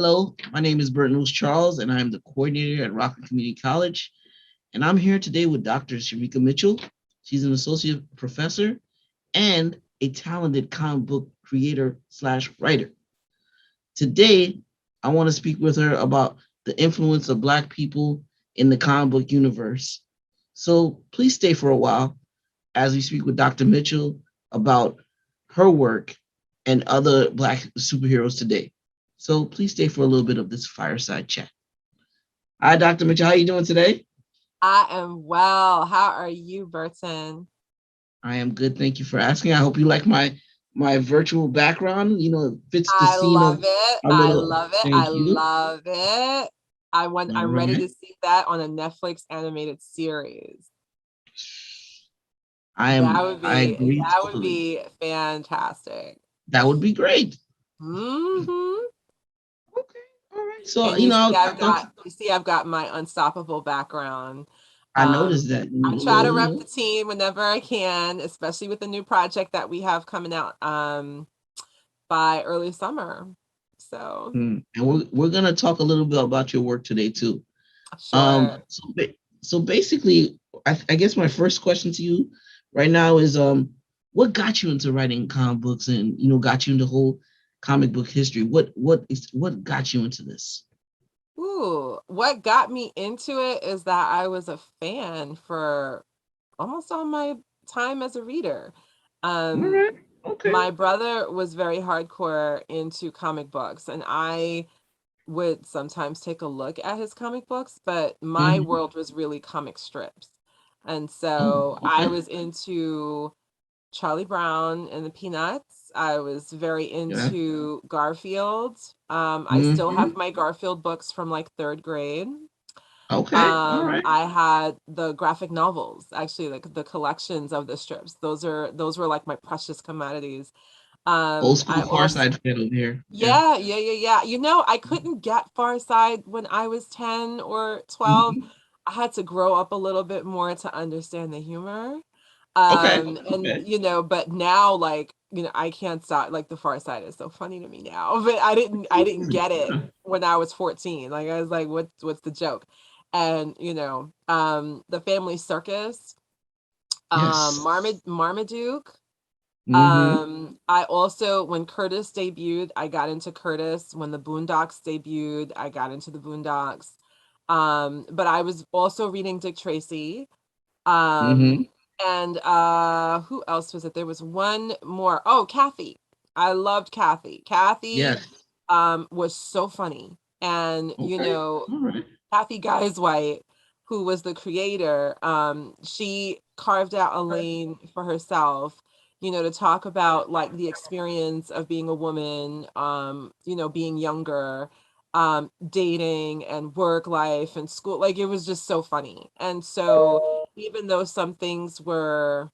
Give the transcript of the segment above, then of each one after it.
Hello, my name is Burton Charles, and I'm the coordinator at Rockland Community College. And I'm here today with Dr. Shamika Mitchell. She's an associate professor and a talented comic book creator slash writer. Today, I want to speak with her about the influence of Black people in the comic book universe. So please stay for a while as we speak with Dr. Mitchell about her work and other Black superheroes today. So please stay for a little bit of this fireside chat. Hi, Dr. Mitchell. How are you doing today? I am well. How are you, Burton? I am good. Thank you for asking. I hope you like my virtual background. It fits the I scene love of it. our I little. love it. I Thank you. love it. All I'm ready to right. see that on a Netflix animated series. I agree That would totally. be fantastic. That would be great. Hmm. Okay. All right. So And you see I thought I've got my unstoppable background. I Um, noticed that. I try to rep the team whenever I can, especially with the new project that we have coming out by early summer. So And we're gonna talk a little bit about your work today too. sure. So basically, I guess my first question to you right now is what got you into writing comic books and got you into whole comic book history? What got you into this? Ooh, what got me into it is that I was a fan for almost all my time as a reader. All Um, right. Okay. my brother was very hardcore into comic books, and I would sometimes take a look at his comic books, but my Mhm. world was really comic strips. And Oh, so I okay. was into Charlie Brown and the Peanuts. I was very Yeah. into Garfield. I still have Hmm. my Garfield books from like third grade. Okay. All right. I had the graphic novels, actually, like the collections of the strips. Those were like my precious commodities. Old I school Far also Side fan over here. Yeah. yeah. I couldn't get Fireside when I was 10 or 12. Mhm. I had to grow up a little bit more to understand the humor. Okay. And Okay. but now like, I can't stop, like the Far Side is so funny to me now. But I didn't get it Yeah. when I was 14. Like I was like, what's the joke? And the Family Circus, Yes. Marmaduke. Hmm. I also, when Curtis debuted, I got into Curtis. When the Boondocks debuted, I got into the Boondocks. But I was also reading Dick Tracy. Um, Hmm. and who else was it? There was one more. Oh, Kathy. I loved Kathy. Kathy Yes. was so funny. And Okay. All right. Kathy Guys White, who was the creator, she carved out a lane for herself, to talk about like the experience of being a woman, being younger, dating and work life and school. Like it was just so funny. And so even though some things were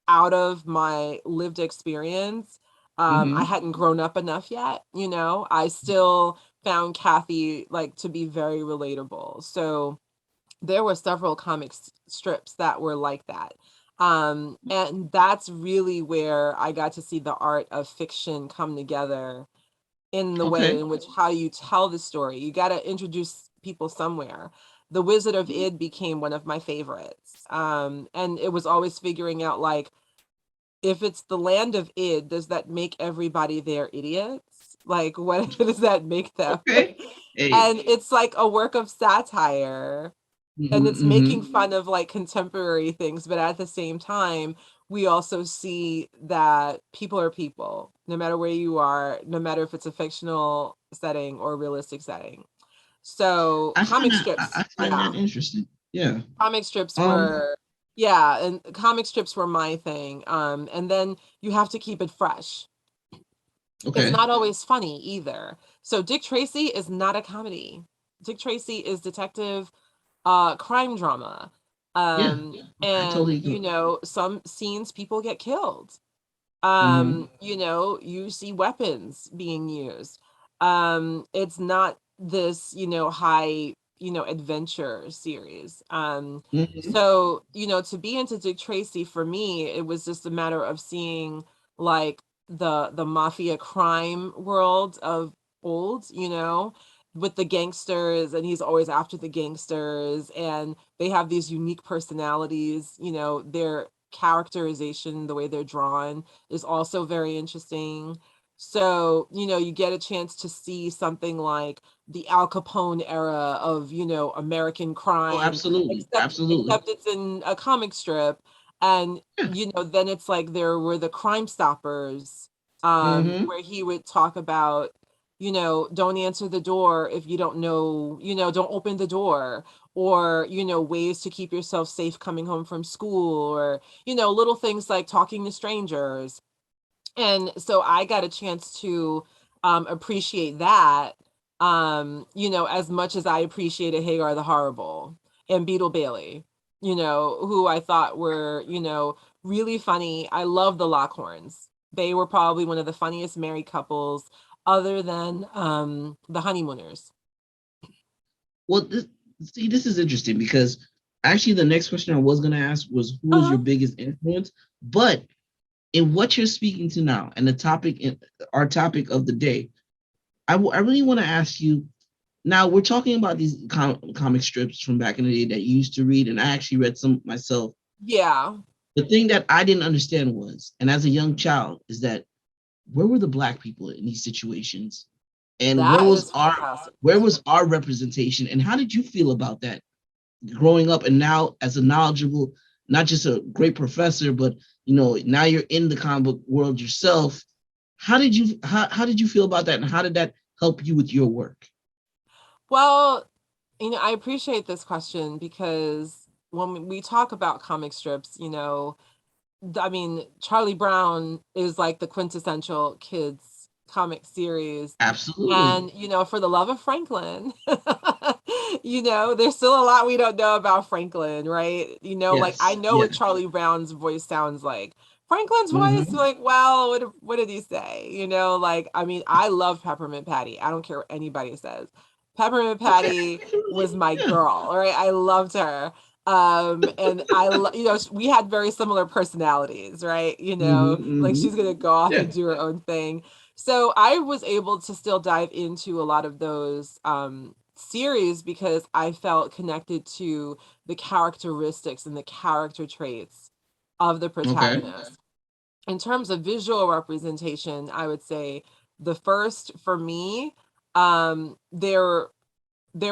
out of my lived experience, I Hmm. hadn't grown up enough yet, I still found Kathy like to be very relatable. So there were several strips that were like that. And that's really where I got to see the art of fiction come together in the way Okay. in which how you tell the story. You got to introduce people somewhere. The Wizard of Id became one of my favorites. And it was always figuring out like, if it's the land of id, does that make everybody there idiots? Like, what does that make them? Okay. Hey. And it's like a work of satire, and Hmm. it's making Hmm. fun of like contemporary things, but at the same time, we also see that people are people, no matter where you are, no matter if it's a fictional setting or realistic setting. So comic I strips, find yeah. that interesting. Yeah. Comic strips Um. were Yeah, and comic strips were my thing. And then you have to keep it fresh. It's Okay. not always funny either. So Dick Tracy is not a comedy. Dick Tracy is detective crime drama. Yeah. I And totally agree. some scenes people get killed. Hmm. You see weapons being used. It's not this, high, adventure series. Hmm. So, to be into Dick Tracy, for me, it was just a matter of seeing like the mafia crime world of old, with the gangsters, and he's always after the gangsters, and they have these unique personalities. Their characterization, the way they're drawn, is also very interesting. So, you get a chance to see something like the Al Capone era of, American Oh, crime, absolutely, absolutely. except it's in a comic strip. And, Yeah. then it's like there were the Crime Stoppers, Mm-hmm. where he would talk about, don't answer the door if you don't know, don't open the door, or, ways to keep yourself safe coming home from school, or, little things like talking to strangers. And so I got a chance to appreciate that, as much as I appreciated Hagar the Horrible and Beetle Bailey, who I thought were, really funny. I love the Lockhorns. They were probably one of the funniest married couples other than the Honeymooners. Well, see, this is interesting because actually the next question I was going to ask was who was Uh-huh. your biggest influence? But in what you're speaking to now, and the topic, our topic of the day, I really want to ask you. Now we're talking about these comic strips from back in the day that you used to read, and I actually read some myself. Yeah, The thing that I didn't understand was, and as a young child, is that where were the black people in these situations, and that is fantastic. where was our representation, and how did you feel about that growing up, and now as a knowledgeable, not just a great professor, but now you're in the comic book world yourself. How did you feel about that, and how did that help you with your work? Well, I appreciate this question because when we talk about comic strips, I mean, Charlie Brown is like the quintessential kids comic series. Absolutely. And, for the love of Franklin, there's still a lot we don't know about Franklin, right? Like I Yes. know what Yes. Charlie Brown's voice sounds like. Franklin's voice, Mm-hmm. like, well, what did he say? Like, I mean, I love Peppermint Patty. I don't care what anybody says. Peppermint Okay. Patty was my girl, all right? I loved her. And we had very similar personalities, right? Mm-hmm. Like Mm-hmm. she's gonna go off Yeah. and do her own thing. So I was able to still dive into a lot of those series because I felt connected to the characteristics and the character traits of the Okay. protagonist. In terms of visual representation, I would say the first for me, there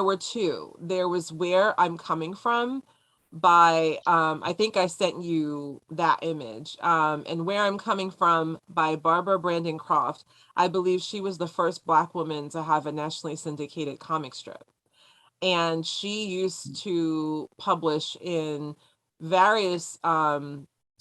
were two. There was Where I'm Coming From by I think I sent you that image. And Where I'm Coming From by Barbara Brandon Croft. I believe she was the first Black woman to have a nationally syndicated comic strip, and she used to publish in various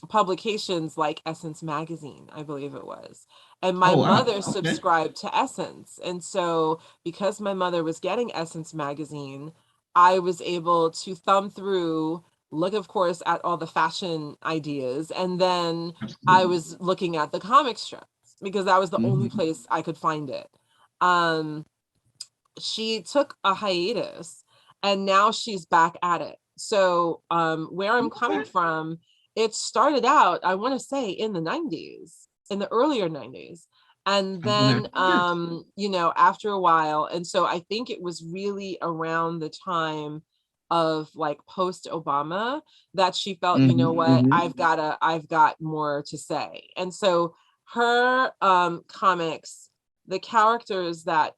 publications like Essence magazine, I believe it was. And my Oh wow. mother Okay. subscribed to Essence, and so because my mother was getting Essence magazine, I was able to thumb through, look of course at all the fashion ideas, and then I Absolutely. was looking at the comic strips because that was the only Mm-hmm. place I could find it. um she took a hiatus, and now she's back at it. So where I'm coming Okay. from, it started out, I want to say, in the 90s, in the earlier 90s. And I'm gonna then have to guess. after a while, and so I think it was really around the time of like post Obama that she felt, you know Mm-hmm. what, Mm-hmm. I've got more to say. And so her comics, the characters that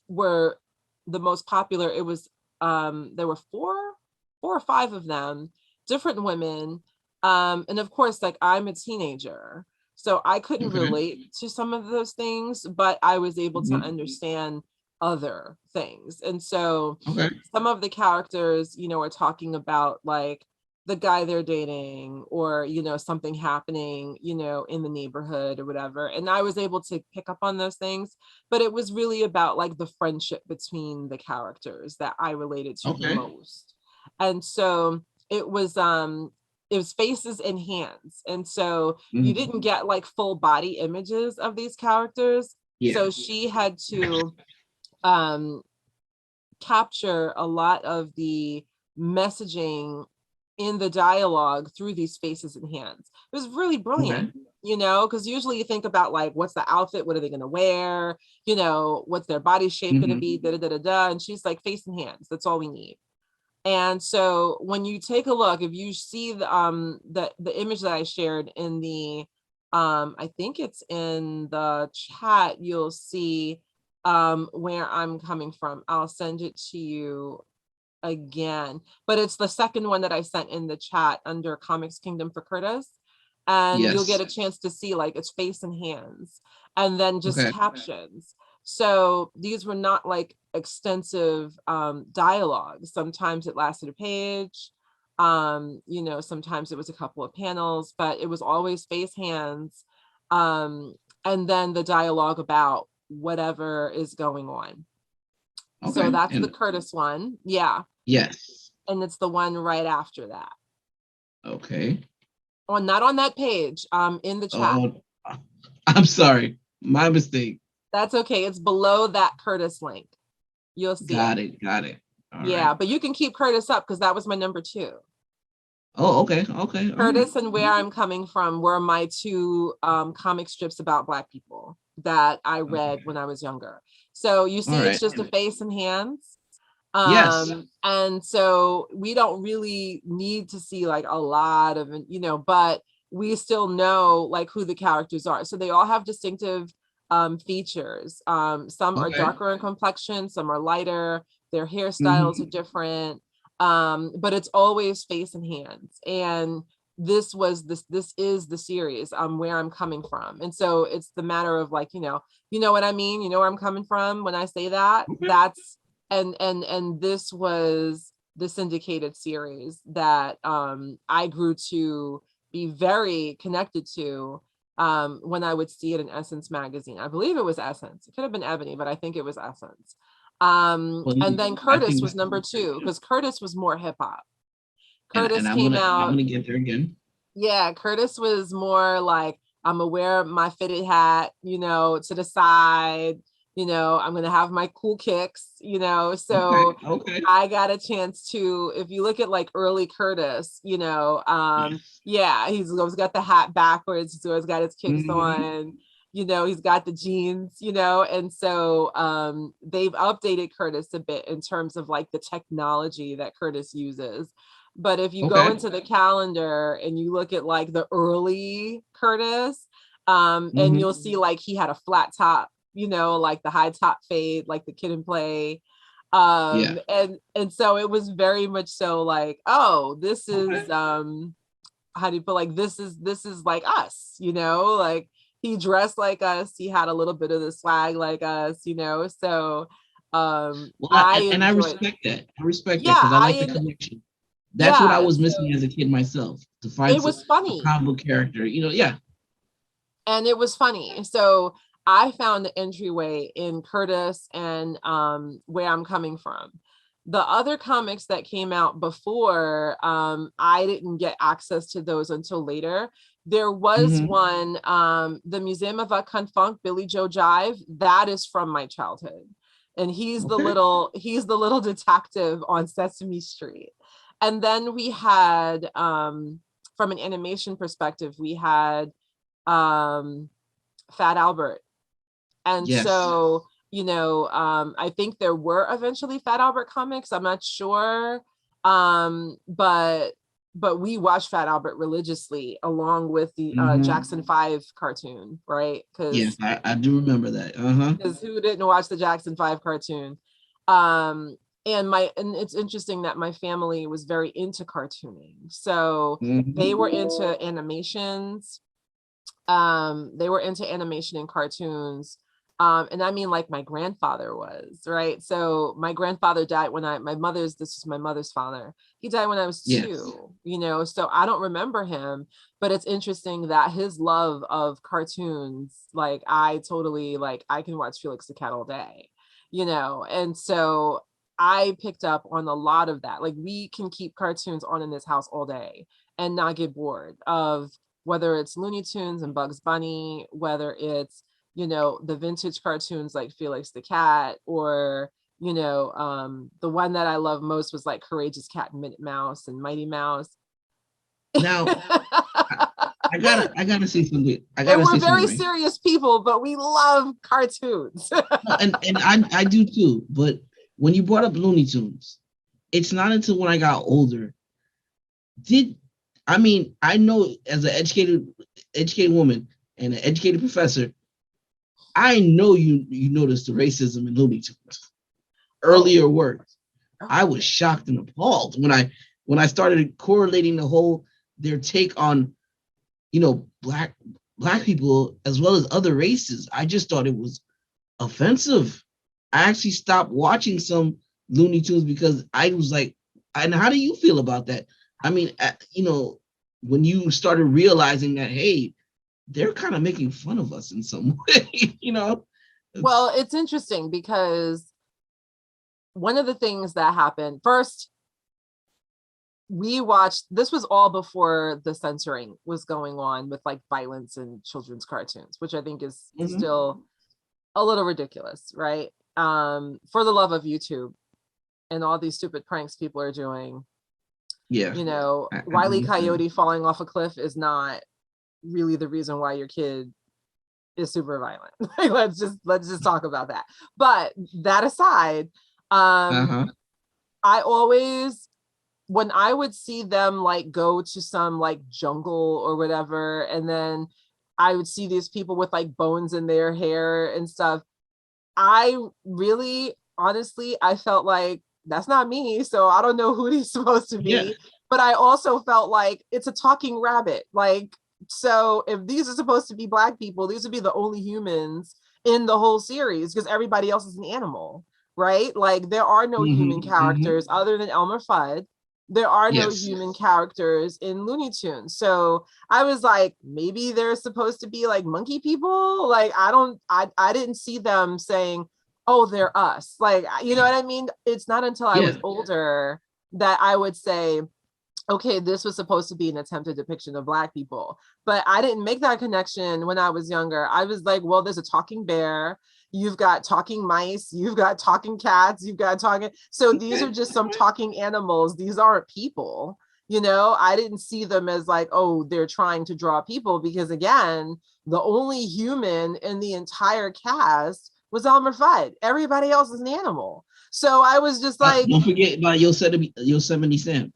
were the most popular, it was there were four or five of them, different women. And of course, like, I'm a teenager, so I couldn't Okay. relate to some of those things, but I was able to Mm-hmm. understand other things. And so Okay. some of the characters, are talking about like the guy they're dating, or something happening, in the neighborhood or whatever, and I was able to pick up on those things. But it was really about like the friendship between the characters that I related to the Okay. most. And so it was faces and hands, and so you Mm-hmm. didn't get like full body images of these characters, Yeah. so she had to um capture a lot of the messaging in the dialogue through these faces and hands. It was really Okay. brilliant. you know, because usually you think about like, what's the outfit? What are they going to wear? You know, what's their body shape going to be? Da, da, da, da, da. And she's like, face and hands. That's all we need. And so when you take a look, if you see the image that I shared in the, I think it's in the chat, you'll see where I'm coming from. I'll send it to you again, but it's the second one that I sent in the chat under Comics Kingdom for Curtis. And you'll get a chance to see like its face and hands and then just captions. So these were not like extensive dialogues. Sometimes it lasted a page, you know, sometimes it was a couple of panels, but it was always face, hands, and then the dialogue about whatever is going on. So that's the Curtis one. Yeah. Yes. And it's the one right after that. Okay. Not on that page, in the chat. Oh, I'm sorry. My mistake. That's okay. It's below that Curtis link. You'll see. Got it. All yeah, right. but you can keep Curtis up because that was my number 2. Oh, okay. Curtis and Where I'm Coming From were my 2 comic strips about Black people that I read when I was younger. So you see, it's just a face and hands. Yes. And so we don't really need to see like a lot of, you know, but we still know like who the characters are. So they all have distinctive features. Some are darker in complexion, some are lighter, their hairstyles are different. But it's always face and hands. And this is the series, Where I'm Coming From. And so it's the matter of like, you know what I mean? You know where I'm coming from when I say that? That's and this was the syndicated series that I grew to be very connected to when I would see it in Essence magazine. I believe it was Essence. It could have been Ebony, but I think it was Essence. And then Curtis was number 2 because Curtis was more hip hop. Curtis came out. I'm gonna get there again. Yeah, Curtis was more like, I'm gonna wear my fitted hat, you know, to the side. You know, I'm gonna have my cool kicks, you know. So I got a chance to, if you look at like early Curtis, you know, yeah, he's always got the hat backwards, he's always got his kicks on, you know, he's got the jeans, you know, and so they've updated Curtis a bit in terms of like the technology that Curtis uses. But if you go into the calendar and you look at like the early Curtis, and you'll see like he had a flat top, you know, like the high top fade, like the Kid and Play. And so it was very much so like, oh, this is how do you put, like, this is like us, you know, like he dressed like us, he had a little bit of the swag like us, you know. So I respect that. I respect that because I like the connection. That's what I was missing as a kid myself, to find it was funny. A comic book character, you know, and it was funny. So I found the entryway in Curtis and Where I'm Coming From. The other comics that came out before, I didn't get access to those until later. There was one, The Museum of Uncut Funk, Billy Joe Jive. That is from my childhood, and he's the little detective on Sesame Street. And then we had, from an animation perspective, we had Fat Albert. And so, you know, I think there were eventually Fat Albert comics. I'm not sure. But we watched Fat Albert religiously along with the Jackson 5 cartoon, right? Yes, I do remember that. Because who didn't watch the Jackson 5 cartoon? And it's interesting that my family was very into cartooning. So they were into animations. They were into animation and cartoons. And I mean, like my grandfather was, right? So my grandfather died when this is my mother's father. He died when I was 2, you know, so I don't remember him, but it's interesting that his love of cartoons, like I totally, like I can watch Felix the Cat all day, you know? And so I picked up on a lot of that. Like we can keep cartoons on in this house all day and not get bored of, whether it's Looney Tunes and Bugs Bunny, whether it's, you know, the vintage cartoons like Felix the Cat, or, you know, the one that I love most was like Courageous Cat and Minute Mouse and Mighty Mouse. Now, I gotta say something. I And gotta we're say very something, right? serious people, but we love cartoons. No, and I do too. But when you brought up Looney Tunes, it's not until when I got older did I mean I know as an educated woman and an educated professor, I know you noticed the racism in Looney Tunes Oh, earlier work. I oh, was shocked and appalled when I started correlating the whole their take on black people as well as other races. I just thought it was offensive. I actually stopped watching some Looney Tunes because I was like, and how do you feel about that? I mean, when you started realizing that, hey, they're kind of making fun of us in some way. well, it's interesting because one of the things that happened first, we watched, this was all before the censoring was going on with like violence in children's cartoons, which I think is Mhm. still a little ridiculous, right? For the love of YouTube and all these stupid pranks people are doing, Yeah, I Wile E. understand. Coyote falling off a cliff is not really the reason why your kid is super violent. Like, let's just talk about that. But that aside, um, Uh-huh. I always, when I would see them like go to some like jungle or whatever, and then I would see these people with like bones in their hair and stuff, I really, honestly, I felt like that's not me. So I don't know who he's supposed to Yeah. be. But I also felt like it's a talking rabbit. Like, so if these are supposed to be Black people, these would be the only humans in the whole series because everybody else is an animal, right? Like, there are no human Hmm. Hmm. characters other than Elmer Fudd. There are no Yes. human characters in Looney Tunes. So I was like, maybe they're supposed to be like monkey people. Like, I didn't see them saying, oh, they're us. Like, you know what I mean? It's not until I was Yeah. older that I would say, okay, this was supposed to be an attempted depiction of Black people. But I didn't make that connection when I was younger. I was like, well, there's a talking bear. You've got talking mice. You've got talking cats. You've got talking. So these are Okay. just some talking animals. These aren't people. I didn't see them as like, oh, they're trying to draw people because, again, the only human in the entire cast was Elmer Fudd. Everybody else is an animal. So I was just like, Don't forget about Yosemite Sam.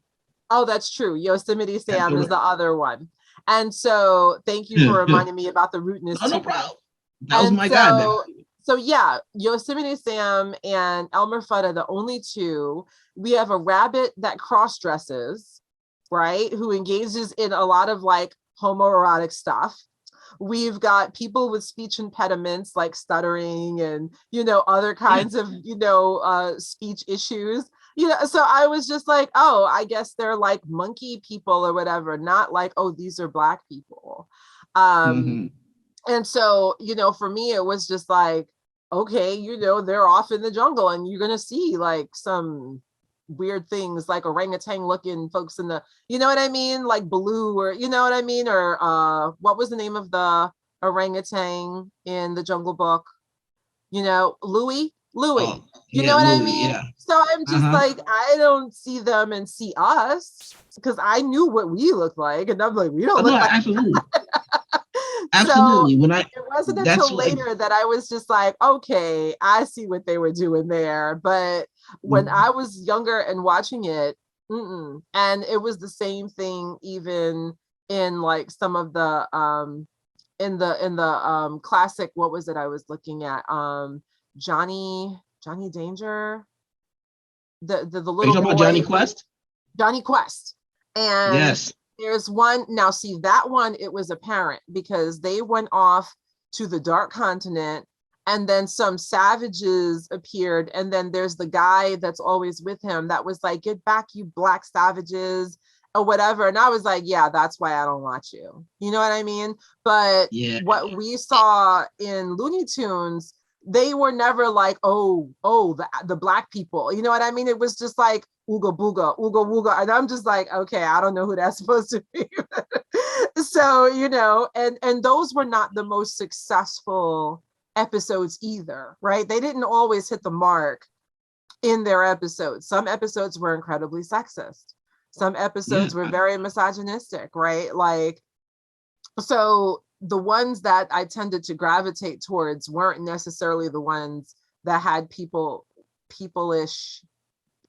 oh, that's true. Yosemite That's Sam is the the other one. And so thank you for reminding me about the rudeness no, no too. problem. That was And my guy, man. so yeah, Yosemite Sam and Elmer Fudd are the only two. We have a rabbit that cross dresses, right? Who engages in a lot of like homoerotic stuff. We've got people with speech impediments like stuttering and other Yeah. kinds of speech issues. So I was just like, oh, I guess they're like monkey people or whatever, not like, oh, these are Black people. um Hmm. and so, for me, it was just like, okay, they're off in the jungle and you're going to see like some weird things like orangutan looking folks in the, you know what I mean? Like Blue, or you know what I mean? Or what was the name of the orangutan in the Jungle Book? Louis, Oh, you know yeah, what I Louis. mean? Yeah. So I'm just Uh-huh. like, I don't see them and see us because I knew what we look like. And I'm like, we don't Oh, no, look like. absolutely. So Absolutely. When I it wasn't that's until what later that I was just like, okay, I see what they were doing there. But when I was younger and watching it, and it was the same thing even in like some of the classic, what was it I was looking at? Johnny Danger, the are you little talking about Johnny boy, Quest? Johnny Quest. And Yes. there's one, now see that one, it was apparent because they went off to the dark continent and then some savages appeared. And then there's the guy that's always with him that was like, get back, you Black savages, or whatever. And I was like, yeah, that's why I don't watch you. You know what I mean? But Yeah. what we saw in Looney Tunes, they were never like, oh, the Black people. You know what I mean? It was just like, ooga booga, ooga wooga. And I'm just like, okay, I don't know who that's supposed to be. So, and those were not the most successful episodes either, right? They didn't always hit the mark in their episodes. Some episodes were incredibly sexist. Some Yeah. episodes were very misogynistic, right? Like So the ones that I tended to gravitate towards weren't necessarily the ones that had peopleish,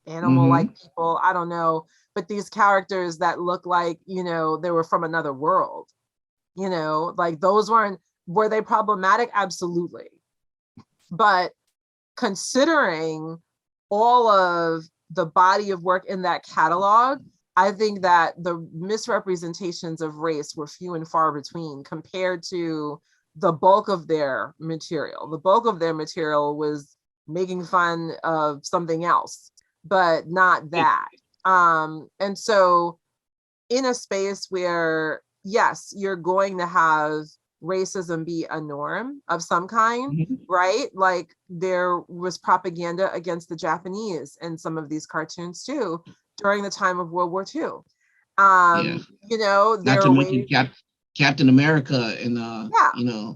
animal Mm-hmm. like people, I don't know, but these characters that look like, they were from another world, like those were they problematic? Absolutely. But considering all of the body of work in that catalog, I think that the misrepresentations of race were few and far between compared to the bulk of their material. The bulk of their material was making fun of something else, but not that. And so in a space where, yes, you're going to have racism be a norm of some kind, Mm-hmm. right? Like there was propaganda against the Japanese in some of these cartoons too during the time of World War II. Yeah. There Not to are mention ways, Captain America and yeah,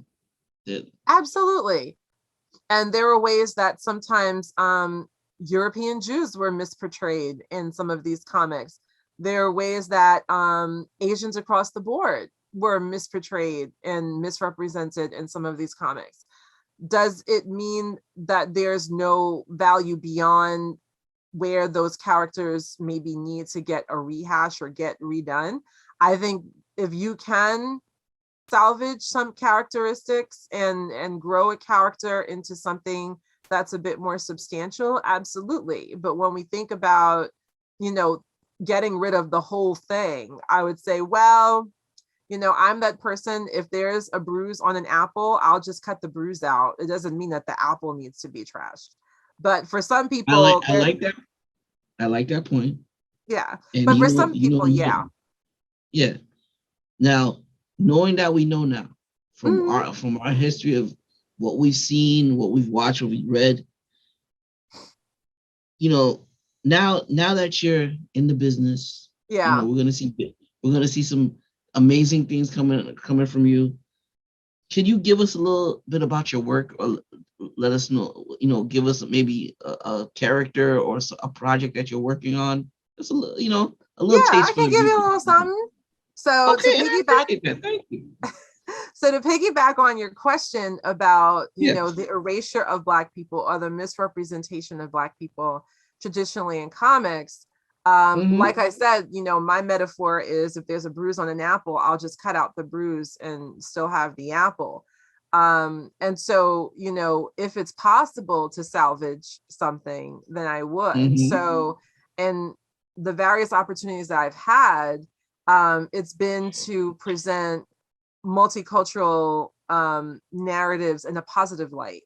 that. absolutely. And there are ways that sometimes European Jews were misportrayed in some of these comics. There are ways that Asians across the board were misportrayed and misrepresented in some of these comics. Does it mean that there's no value beyond where those characters maybe need to get a rehash or get redone? I think if you can salvage some characteristics and grow a character into something that's a bit more substantial, absolutely. But when we think about, you know getting rid of the whole thing, I would say, well, I'm that person. If there's a bruise on an apple, I'll just cut the bruise out. It doesn't mean that the apple needs to be trashed. But for some people, I like that. I like that point. yeah. And But for some people, yeah. yeah. Now, knowing that we know now Mhm. from our history of what we've seen, what we've watched, what we've read, you know, now that you're in the business, Yeah. we're gonna see some amazing things coming from you. Can you give us a little bit about your work, or let us know? Give us maybe a character or a project that you're working on. Just a Yeah, little I taste for can the give you a viewers. little something. So to Okay, and I piggyback appreciate that. Thank you. so to piggyback on your question about, Yes. the erasure of Black people or the misrepresentation of Black people traditionally in comics, like Mm-hmm. I said, my metaphor is if there's a bruise on an apple, I'll just cut out the bruise and still have the apple. And so, if it's possible to salvage something, then I would. Mm-hmm. So, and the various opportunities that I've had, it's been to present multicultural narratives in a positive light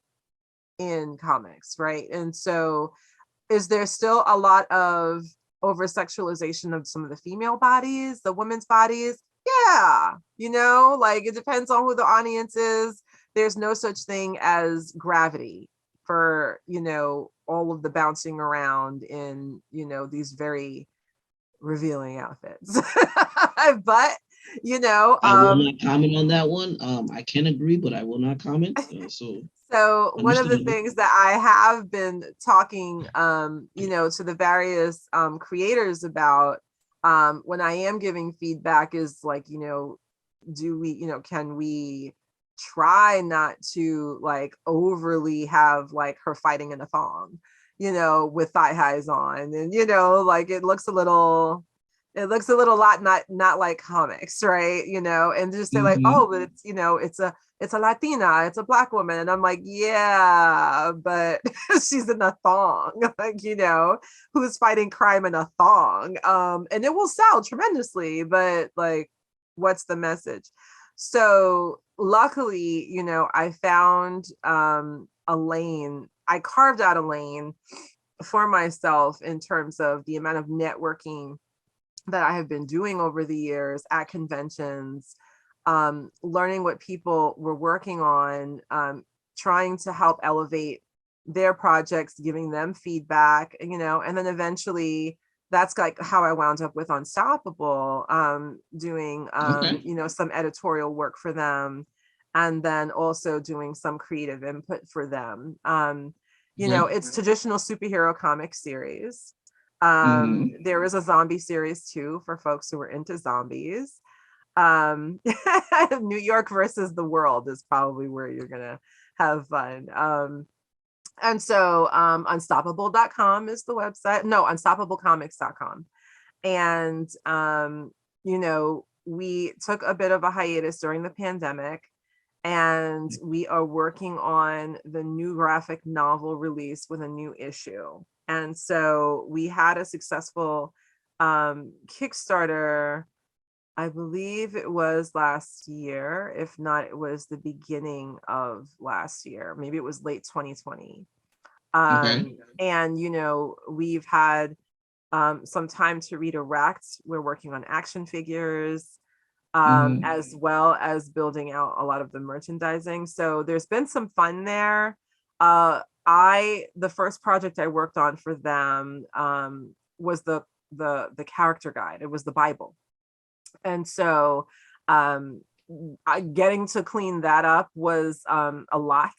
in comics, right? And so, is there still a lot of over sexualization of some of the female bodies, the women's bodies? Yeah, like it depends on who the audience is. There's no such thing as gravity for, all of the bouncing around in, these very revealing outfits. But, you know, I will um, not comment on that one. I can agree, but I will not comment. So So one of the understandable. things that I have been talking, to the various creators about when I am giving feedback is like, do we, can we try not to like overly have like her fighting in a thong, with thigh highs on, and like it looks a little lot not like comics, right? And just say like, oh, Mm-hmm. but it's a Latina, it's a Black woman. And I'm like, yeah, but she's in a thong, like, who's fighting crime in a thong? And it will sell tremendously, but like, what's the message? So luckily, I found a lane. I carved out a lane for myself in terms of the amount of networking that I have been doing over the years at conventions, learning what people were working on, trying to help elevate their projects, giving them feedback, and then eventually that's like how I wound up with Unstoppable, doing, Okay. some editorial work for them, and then also doing some creative input for them. Okay. It's traditional superhero comic series. Mm-hmm. There is a zombie series too for folks who are into zombies. New York versus the world is probably where you're gonna have fun. And so unstoppable.com is the website. No, unstoppablecomics.com. And we took a bit of a hiatus during the pandemic, and we are working on the new graphic novel release with a new issue. And so we had a successful Kickstarter. I believe it was last year. If not, it was the beginning of last year. Maybe it was late 2020. Okay. And, we've had some time to redirect. We're working on action figures, as well as building out a lot of the merchandising. So there's been some fun there. The first project I worked on for them was the character guide. It was the Bible. And so getting to clean that up was a lot.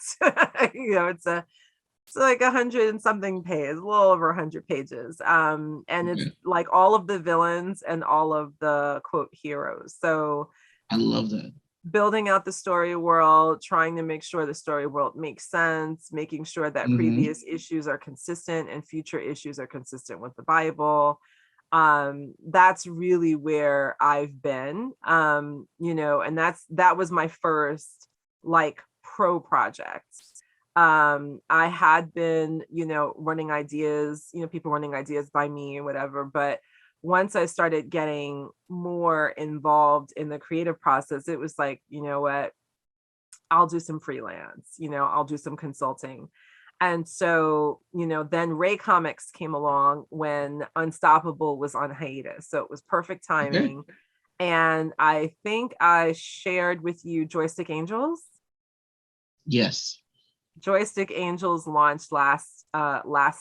It's like 100 and something pages, a little over 100 pages. And it's like all of the villains and all of the quote heroes. So I love that. Building out the story world, trying to make sure the story world makes sense, making sure that previous issues are consistent and future issues are consistent with the Bible. That's really where I've been, and that was my first like pro project. I had been, running ideas, people running ideas by me or whatever, but once I started getting more involved in the creative process, it was like, you know what, I'll do some freelance, I'll do some consulting. And so, then Ray Comics came along when Unstoppable was on hiatus. So it was perfect timing. Okay. And I think I shared with you Joystick Angels. Yes. Joystick Angels launched last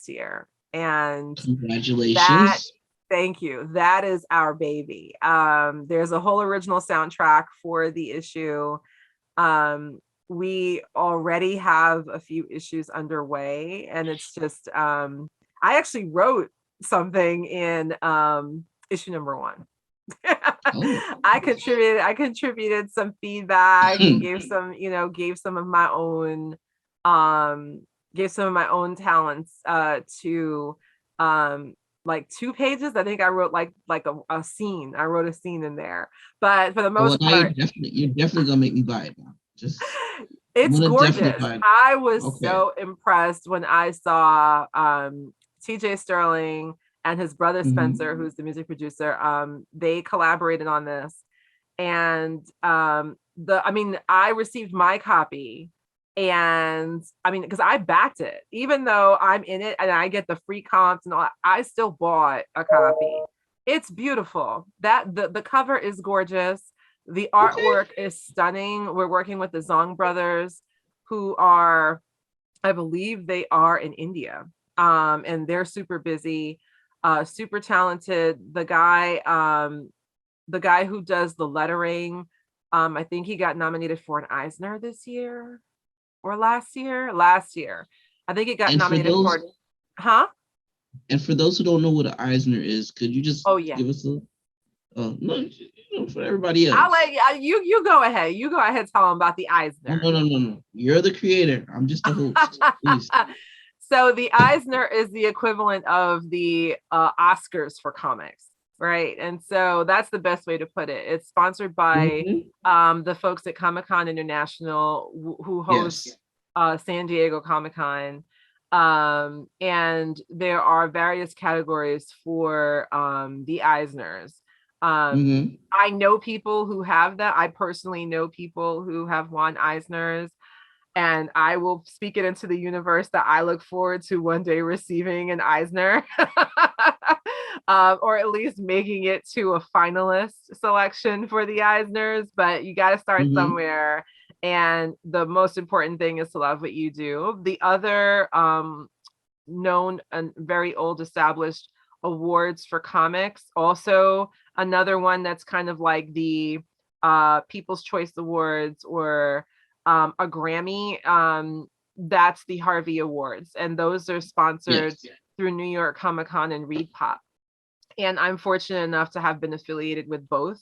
year. And Congratulations. thank you. That is our baby. There's a whole original soundtrack for the issue. We already have a few issues underway, and it's just I actually wrote something in issue number 1. I contributed some feedback and gave some of my own talents to like 2 pages. I think I wrote like a scene. I wrote a scene in there, but for the most part, you're definitely gonna make me buy it now. It's gorgeous. I was so impressed when I saw TJ Sterling and his brother Spencer, who's the music producer. They collaborated on this, and I received my copy, and because I backed it, even though I'm in it and I get the free comps and all, I still bought a copy. It's beautiful. That the cover is gorgeous. The artwork is stunning. We're working with the Zong brothers, who are, I believe they are in India, and they're super busy, super talented. The guy who does the lettering, I think he got nominated for an Eisner this year or last year. I think he got nominated for, huh? And for those who don't know what an Eisner is, could you just give us a no, for everybody else. I'll let you go ahead. You go ahead, tell them about the Eisner. No. You're the creator. I'm just the host. Please. So the Eisner is the equivalent of the Oscars for comics, right? And so that's the best way to put it. It's sponsored by the folks at Comic-Con International, who host San Diego Comic-Con. And there are various categories for the Eisners. I know people who have that. I personally know people who have won Eisners, and I will speak it into the universe that I look forward to one day receiving an Eisner, or at least making it to a finalist selection for the Eisners. But you got to start somewhere, and the most important thing is to love what you do. The other known and very old established awards for comics, also another one that's kind of like the People's Choice Awards or a Grammy, that's the Harvey Awards, and those are sponsored through New York Comic Con and Reed Pop. And I'm fortunate enough to have been affiliated with both.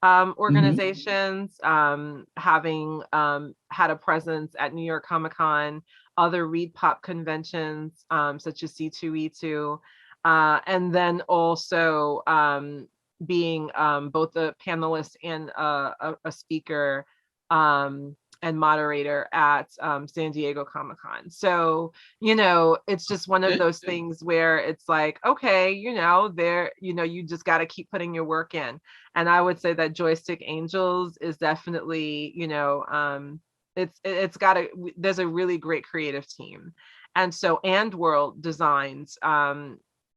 organizations, having had a presence at New York Comic Con, other Read Pop conventions, such as C2E2, and then also being both a panelist and a speaker and moderator at San Diego Comic Con. So, it's just one of those things where it's like, okay, you just got to keep putting your work in. And I would say that Joystick Angels is definitely, there's a really great creative team. And so And World Designs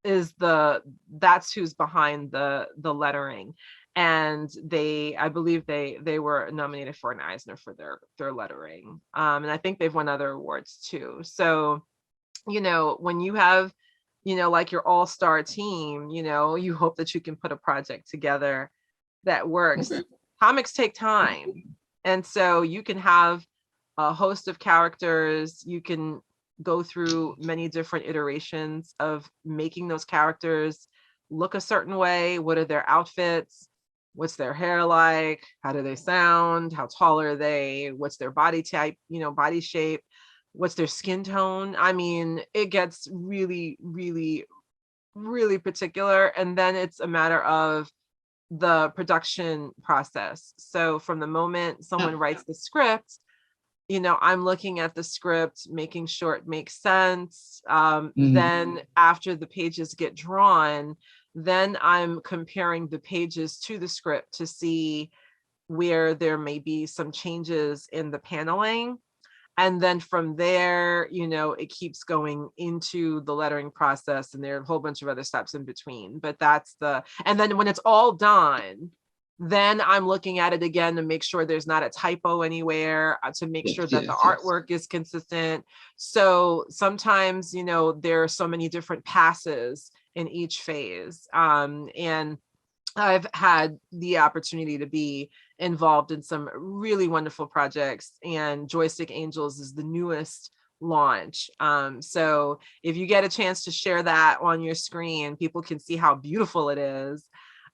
that's who's behind the lettering. And I believe they were nominated for an Eisner for their lettering. And I think they've won other awards too. So, when you have, like your all-star team, you hope that you can put a project together that works. Okay. Comics take time. And so you can have a host of characters. You can go through many different iterations of making those characters look a certain way. What are their outfits? What's their hair like? How do they sound? How tall are they? What's their body type, body shape? What's their skin tone? I mean, it gets really, really, really particular. And then it's a matter of the production process. So from the moment someone writes the script, I'm looking at the script, making sure it makes sense. Then after the pages get drawn, then I'm comparing the pages to the script to see where there may be some changes in the paneling. And then from there, it keeps going into the lettering process, and there are a whole bunch of other steps in between. But and then when it's all done, then I'm looking at it again to make sure there's not a typo anywhere, to make sure that the artwork is consistent. So sometimes, there are so many different passes in each phase. And I've had the opportunity to be involved in some really wonderful projects, and Joystick Angels is the newest launch. So if you get a chance to share that on your screen, people can see how beautiful it is.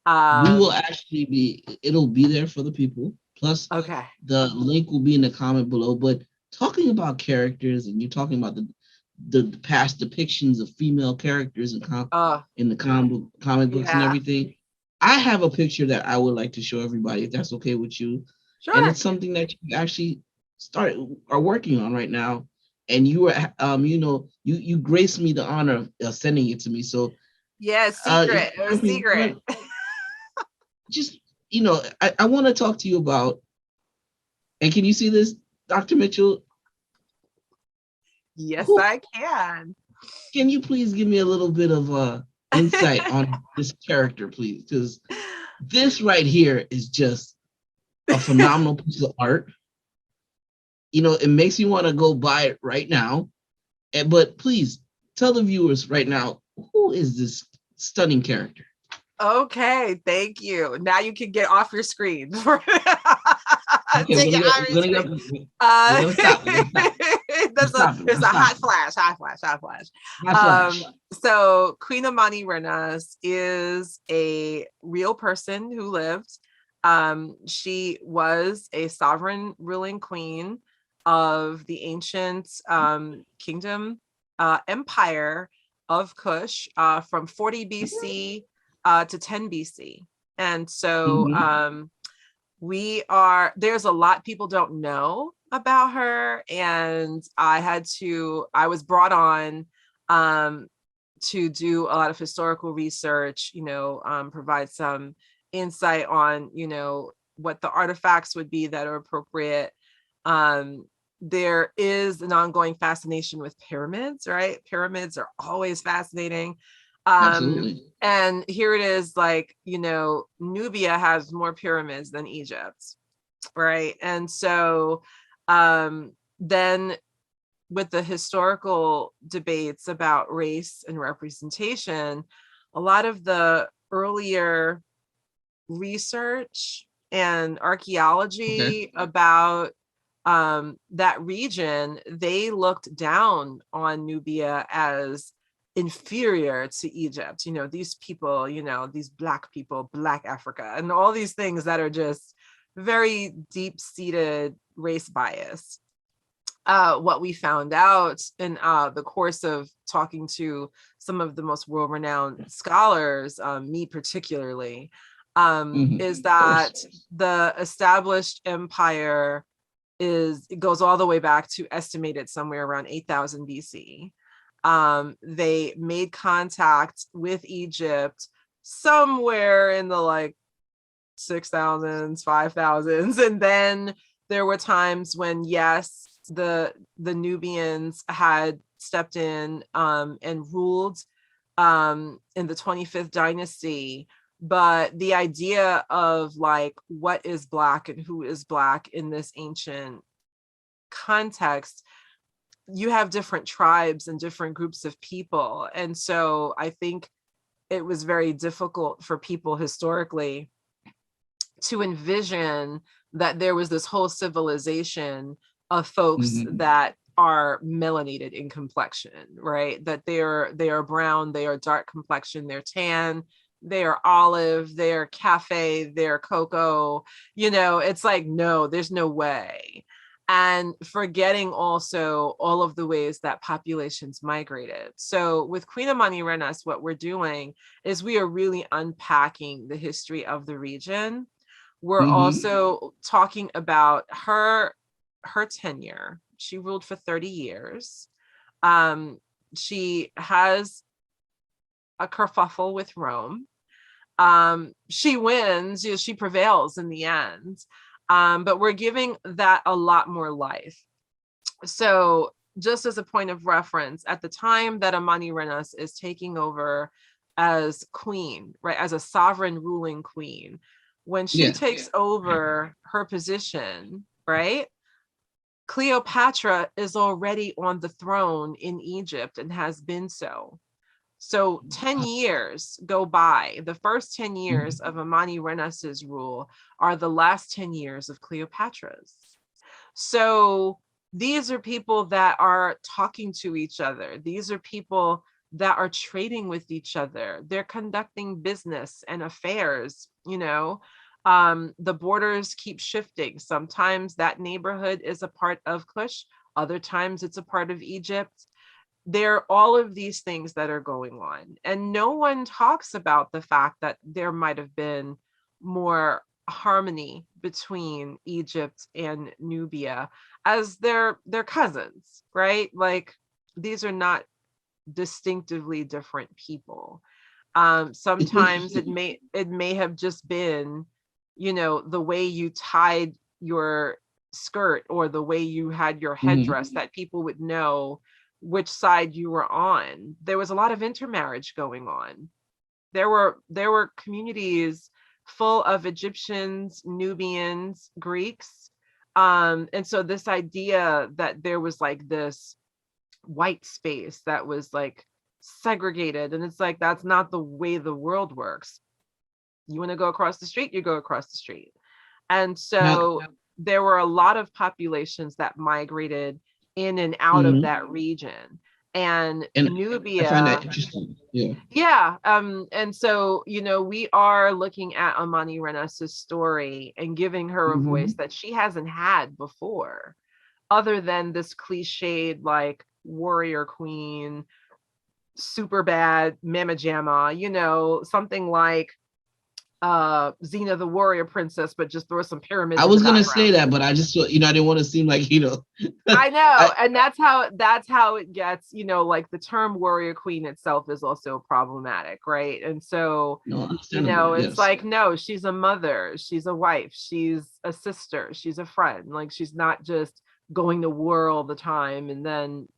We will actually it'll be there for the people. Plus, okay, the link will be in the comment below. But talking about characters, and you're talking about the past depictions of female characters in the comic books and everything. I have a picture that I would like to show everybody, if that's okay with you. Sure. And it's something that you actually are working on right now. And you were, you graced me the honor of sending it to me. So secret. It was secret. Just, I want to talk to you about, and can you see this, Dr. Mitchell? Yes, I can. Can you please give me a little bit of insight on this character, please? Because this right here is just a phenomenal piece of art. It makes me want to go buy it right now. But please tell the viewers right now, who is this stunning character? Okay, thank you. Now you can get off your screen. We're gonna stop. There's a hot flash. So Queen Amani Renas is a real person who lived. She was a sovereign ruling queen of the ancient kingdom empire of Kush from 40 BC to 10 BC. And so there's a lot people don't know about her. And I was brought on to do a lot of historical research, provide some insight on, what the artifacts would be that are appropriate. There is an ongoing fascination with pyramids, right? Pyramids are always fascinating. Absolutely. And here it is, like, Nubia has more pyramids than Egypt, right? And so then with the historical debates about race and representation, a lot of the earlier research and archaeology about that region, they looked down on Nubia as inferior to Egypt. These people, these Black people, Black Africa, and all these things that are just very deep-seated race bias. What we found out in the course of talking to some of the most world-renowned scholars, me particularly, is that the established empire it goes all the way back to estimated somewhere around 8,000 BC. They made contact with Egypt somewhere in the 6,000s, 5,000s, and then there were times when, yes, the Nubians had stepped in and ruled in the 25th dynasty. But the idea of what is Black and who is Black in this ancient context, you have different tribes and different groups of people. And so I think it was very difficult for people historically to envision that there was this whole civilization of folks that are melanated in complexion, right? That they are brown, they are dark complexion, they're tan, they are olive, they're cafe, they're cocoa. It's no, there's no way. And forgetting also all of the ways that populations migrated. So with Queen Amani-Renas, what we're doing is we are really unpacking the history of the region. We're also talking about her tenure. She ruled for 30 years. She has a kerfuffle with Rome. She wins, she prevails in the end. But we're giving that a lot more life. So just as a point of reference, at the time that Amani-Renas is taking over as queen, right, as a sovereign ruling queen, when she takes over her position, right, Cleopatra is already on the throne in Egypt and has been so. So 10 years go by. The first 10 years of Amani-Renas's rule are the last 10 years of Cleopatra's. So these are people that are talking to each other. These are people that are trading with each other. They're conducting business and affairs, the borders keep shifting. Sometimes that neighborhood is a part of Kush. Other times it's a part of Egypt. There are all of these things that are going on. And no one talks about the fact that there might have been more harmony between Egypt and Nubia as they're cousins, right? These are not distinctively different people. Sometimes it may have just been, the way you tied your skirt or the way you had your headdress that people would know which side you were on. There was a lot of intermarriage going on. There were communities full of Egyptians, Nubians, Greeks. And so this idea that there was this white space that was segregated, and it's that's not the way the world works. You want to go across the street, you go across the street. And so there were a lot of populations that migrated in and out of that region. And Nubia, I find that interesting. And so we are looking at Amani-Renas's story and giving her a voice that she hasn't had before, other than this cliched warrior queen, super bad mama jamma, something like Xena the warrior princess, but just throw some pyramids. I was gonna say that, but I just I didn't want to seem like I know, and that's how it gets. The term warrior queen itself is also problematic, right? And so it's no, she's a mother, she's a wife, she's a sister, she's a friend. She's not just going to war all the time and then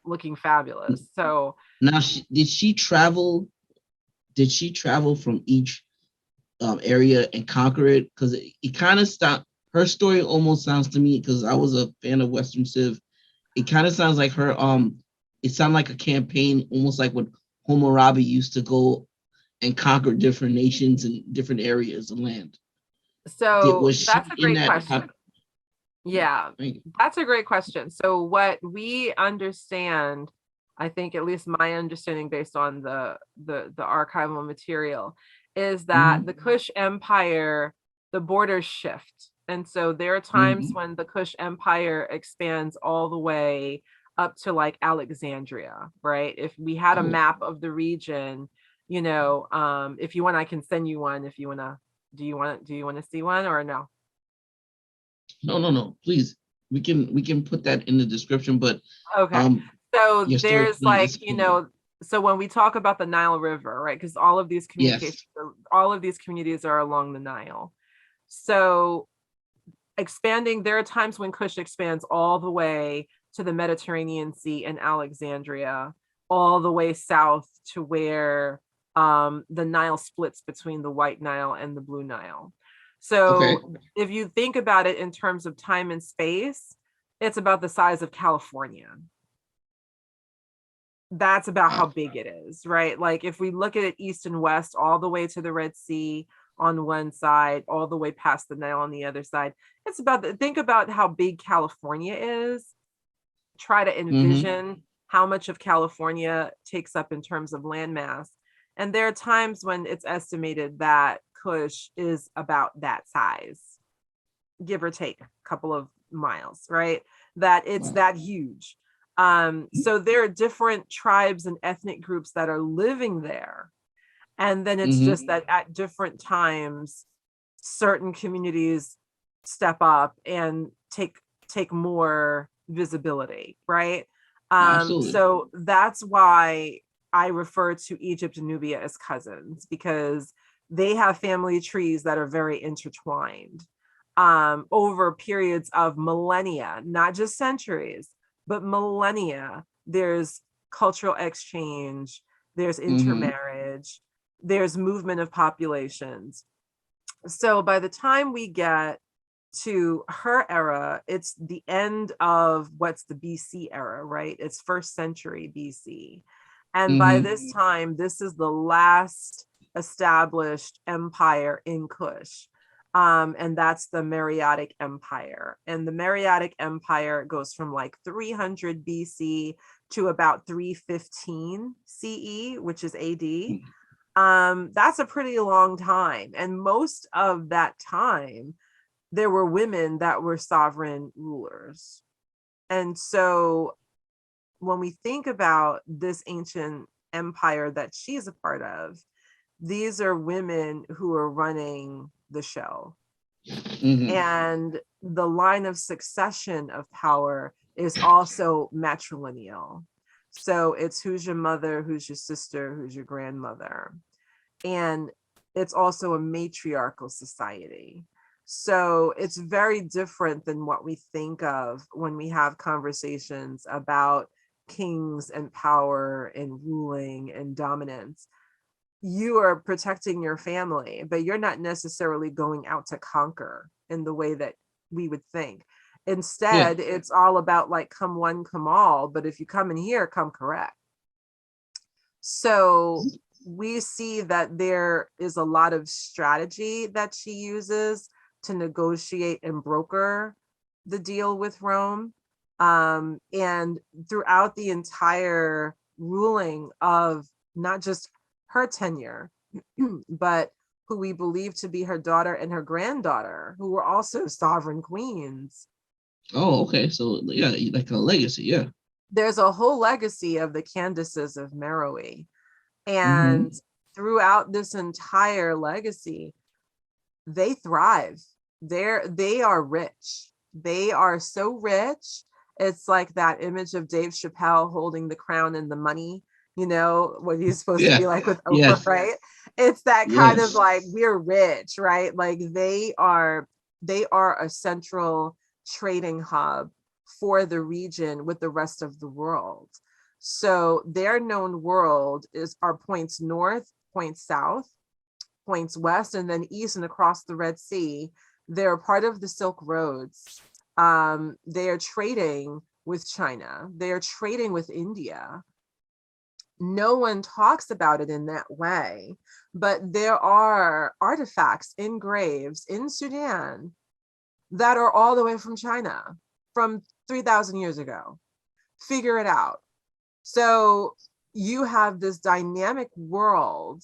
looking fabulous. So now, did she travel from each area and conquer it? Because it kind of stopped. Her story almost sounds to me, because I was a fan of Western Civ, it kind of sounds like her it sounded like a campaign, almost like when Hammurabi used to go and conquer different nations and different areas of land. So that's a great question. Yeah, that's a great question. So what we understand I think at least my understanding based on the archival material is that the Hmm. Kush Empire, the borders shift. And so there are times Hmm. when the Kush Empire expands all the way up to like Alexandria, right? If we had a Oh, map of the region, if you want, I can send you one if you want to. Do you want to see one or no? no, no, no. Please, we can put that in the description, but Okay. um, So your story there's really like, is cool. so when we talk about the Nile River, right? Because all of these Yes. communications, all of these communities are along the Nile. So expanding, there are times when Kush expands all the way to the Mediterranean Sea and Alexandria, all the way south to where the Nile splits between the White Nile and the Blue Nile. Okay. So if you think about it in terms of time and space, it's about the size of California. That's about how Wow. big it is, right? Like if we look at it east and west, all the way to the Red Sea on one side, all the way past the Nile on the other side, it's about think about how big California is. Try to Hmm. envision how much of California takes up in terms of landmass. And there are times when it's estimated that Kush is about that size, give or take a couple of miles, right? That it's Wow. that huge. So there are different tribes and ethnic groups that are living there. And then it's just Hmm. that at different times, certain communities step up and take more visibility, right? Absolutely. So that's why I refer to Egypt and Nubia as cousins, because they have family trees that are very intertwined over periods of millennia, not just centuries, but millennia. There's cultural exchange, there's Hmm. intermarriage, there's movement of populations. So by the time we get to her era, it's the end of what's the BC era, right? It's first century BC. And by Hmm. this time, this is the last established empire in Kush. And that's the Myriadic Empire. And the Myriadic Empire goes from like 300 BC to about 315 CE, which is AD. That's a pretty long time. And most of that time, there were women that were sovereign rulers. And so when we think about this ancient empire that she's a part of, these are women who are running the show. Hmm. And the line of succession of power is also matrilineal. So it's who's your mother, who's your sister, who's your grandmother. And it's also a matriarchal society. So it's very different than what we think of when we have conversations about kings and power and ruling and dominance. You are protecting your family, but you're not necessarily going out to conquer in the way that we would think. Yeah. Instead, it's all about like come one, come all. But if you come in here, come correct. So we see that there is a lot of strategy that she uses to negotiate and broker the deal with Rome. And throughout the entire ruling of not just her tenure, but who we believe to be her daughter and her granddaughter, who were also sovereign queens. Oh, okay. So yeah, like a legacy. Yeah. There's a whole legacy of the Candaces of Meroe. And Hmm. throughout this entire legacy, they thrive. They are rich. They are so rich. It's like that image of Dave Chappelle holding the crown and the money, what he's supposed to be Yeah. like with Oprah, Yes. right? It's that kind of Yes. like we're rich, right? Like they are a central trading hub for the region with the rest of the world. So their known world is our points north, points south, points west, and then east and across the Red Sea. They're part of the Silk Roads. They are trading with China. They are trading with India. No one talks about it in that way, but there are artifacts in graves in Sudan that are all the way from China from 3,000 years ago. Figure it out. So you have this dynamic world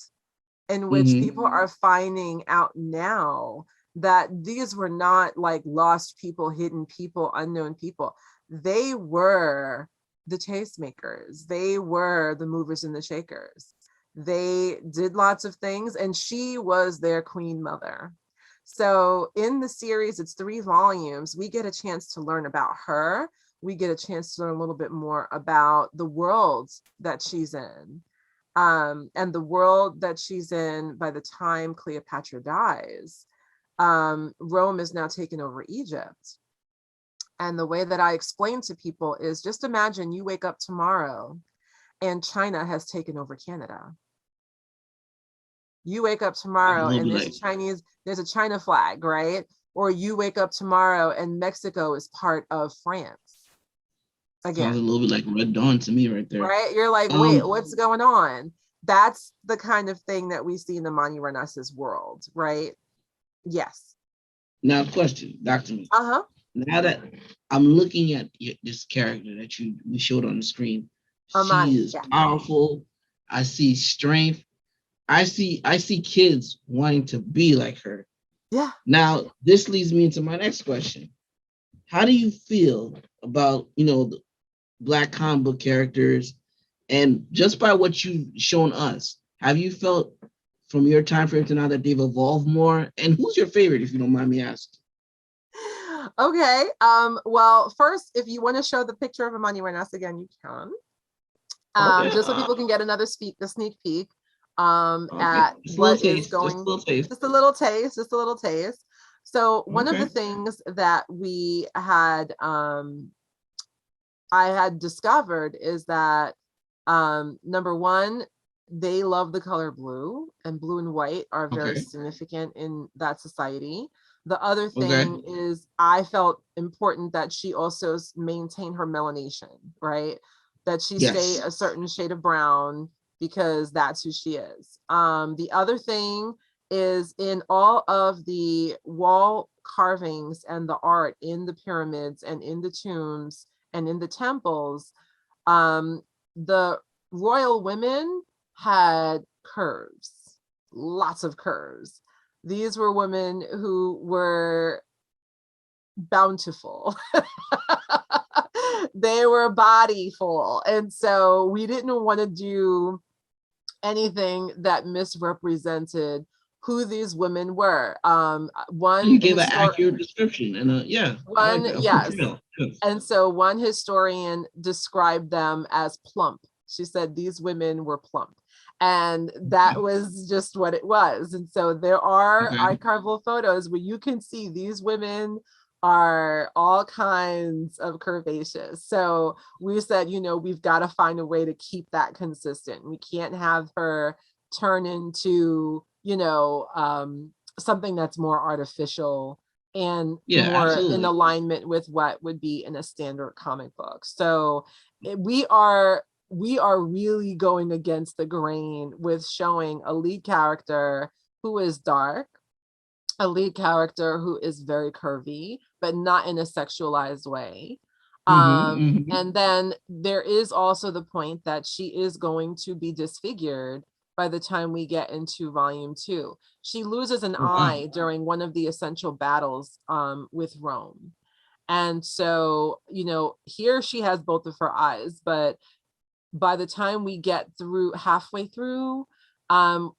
in which Mm-hmm. people are finding out now that these were not like lost people, hidden people, unknown people. They were the tastemakers. They were the movers and the shakers. They did lots of things, and she was their queen mother. So in the series, it's 3 volumes. We get a chance to learn about her. We get a chance to learn a little bit more about the world that she's in. And the world that she's in by the time Cleopatra dies. Rome is now taken over Egypt. And the way that I explain to people is just imagine you wake up tomorrow and China has taken over Canada. You wake up tomorrow It'll and be like there's a China flag, right? Or you wake up tomorrow and Mexico is part of France sounds a again, little bit like Red Dawn to me right there. right? You're like, wait, Um, what's going on? That's the kind of thing that we see in the Mani Renaissance world, right? Yes. Now, question, Dr. Me. Uh-huh. Now that I'm looking at this character that we showed on the screen, she Amani, is yeah. powerful. I see strength. I see kids wanting to be like her. Yeah. Now, this leads me into my next question. How do you feel about, the Black comic book characters? And just by what you've shown us, have you felt from your time frame to now that they've evolved more? And who's your favorite, if you don't mind me asking? Okay. Well, first, if you want to show the picture of Amani Renas again, you can. Okay. Just so people can get a sneak peek Okay. at Just a little what is taste. Just a going, little taste. just a little taste, just a little taste. So one of the Okay. things that we had I had discovered is that number one, they love the color blue, and blue and white are very Okay. significant in that society. The other Okay. thing is I felt important that she also maintain her melanation, right? That she stay Yes. a certain shade of brown because that's who she is. The other thing is in all of the wall carvings and the art in the pyramids and in the tombs and in the temples, the royal women had curves, lots of curves. These were women who were bountiful. They were bodyful. And so we didn't want to do anything that misrepresented who these women were. You gave an accurate description, and I like that. A Yes. portrayal. Yes. And so one historian described them as plump. She said these women were plump. And that was just what it was. And so there are Okay. archival photos where you can see these women are all kinds of curvaceous. So we said, we've got to find a way to keep that consistent. We can't have her turn into, something that's more artificial and Yeah. more in Absolutely. alignment with what would be in a standard comic book. So we are really going against the grain with showing a lead character who is dark, a lead character who is very curvy, but not in a sexualized way. Mm-hmm, mm-hmm. And then there is also the point that she is going to be disfigured by the time we get into volume 2. She loses an Oh, wow. eye during one of the essential battles with Rome. And so, here she has both of her eyes, but by the time we get through halfway through,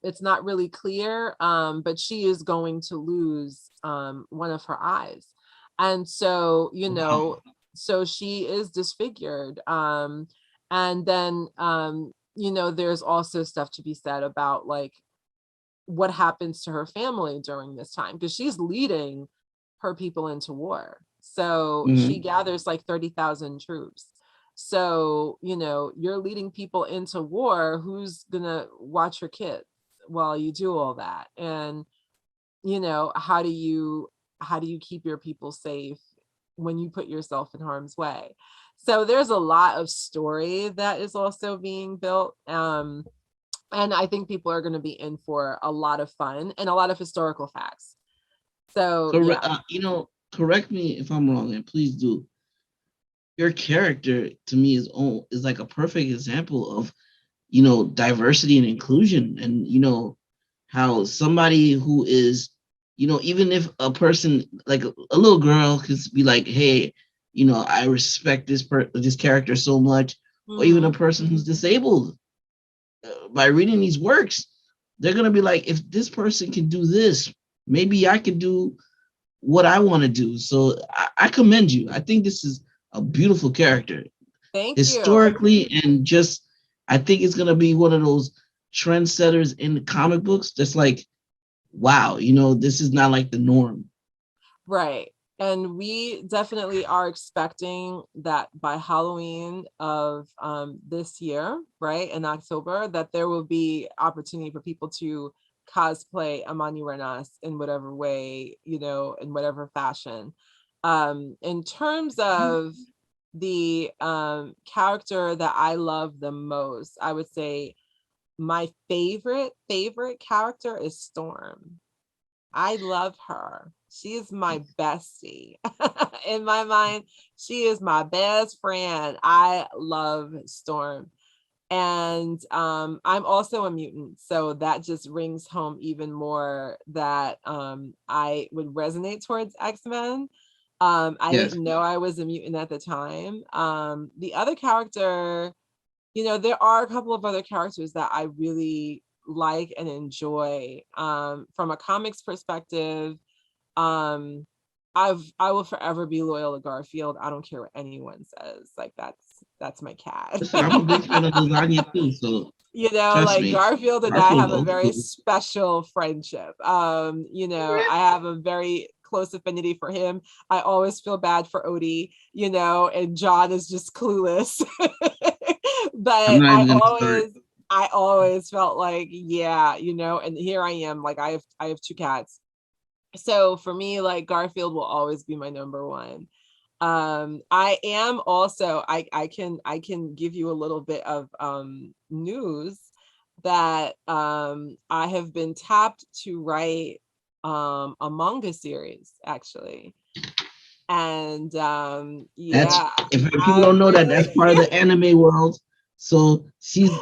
it's not really clear, but she is going to lose one of her eyes. And so, Wow. so she is disfigured. And then, there's also stuff to be said about like what happens to her family during this time, because she's leading her people into war. So she Mm-hmm. gathers like 30,000 troops. So, you're leading people into war. Who's gonna watch your kids while you do all that? And, how do you keep your people safe when you put yourself in harm's way? So there's a lot of story that is also being built. And I think people are going to be in for a lot of fun and a lot of historical facts. So Correct. yeah. Correct me if I'm wrong, and please do. your character to me is like a perfect example of diversity and inclusion, and how somebody who is, even if a person like a little girl could be like, hey, I respect this character so much, or even a Mm-hmm. person who's disabled, by reading these works, they're gonna be like, if this person can do this, maybe I can do what I want to do. So I commend you. I think this is a beautiful character Thank you. historically, and just I think it's gonna be one of those trendsetters in the comic books. That's like, wow, this is not like the norm. Right. And we definitely are expecting that by Halloween of this year, right, in October, that there will be opportunity for people to cosplay Amani Renas in whatever way, in whatever fashion. In terms of the character that I love the most, I would say my favorite character is Storm. I love her. She is my bestie. In my mind, she is my best friend. I love Storm. And I'm also a mutant. So that just rings home even more that I would resonate towards X-Men. I Yes. didn't know I was a mutant at the time. The other character, there are a couple of other characters that I really like and enjoy. From a comics perspective, um, I will forever be loyal to Garfield. I don't care what anyone says. Like that's my cat. Listen, I'm a big fan of lasagna too, so trust Like me. Garfield and I Garfield have a old very school. special friendship. I have a very close affinity for him. I always feel bad for Odie, and John is just clueless. I'm But not I even start. always felt like, yeah, and here I am, like I have two cats. So for me, like Garfield will always be my number one. I am also, I can give you a little bit of news that I have been tapped to write a manga series actually. And That's, yeah, if people don't I'm know that, really that's part of the anime world. So she's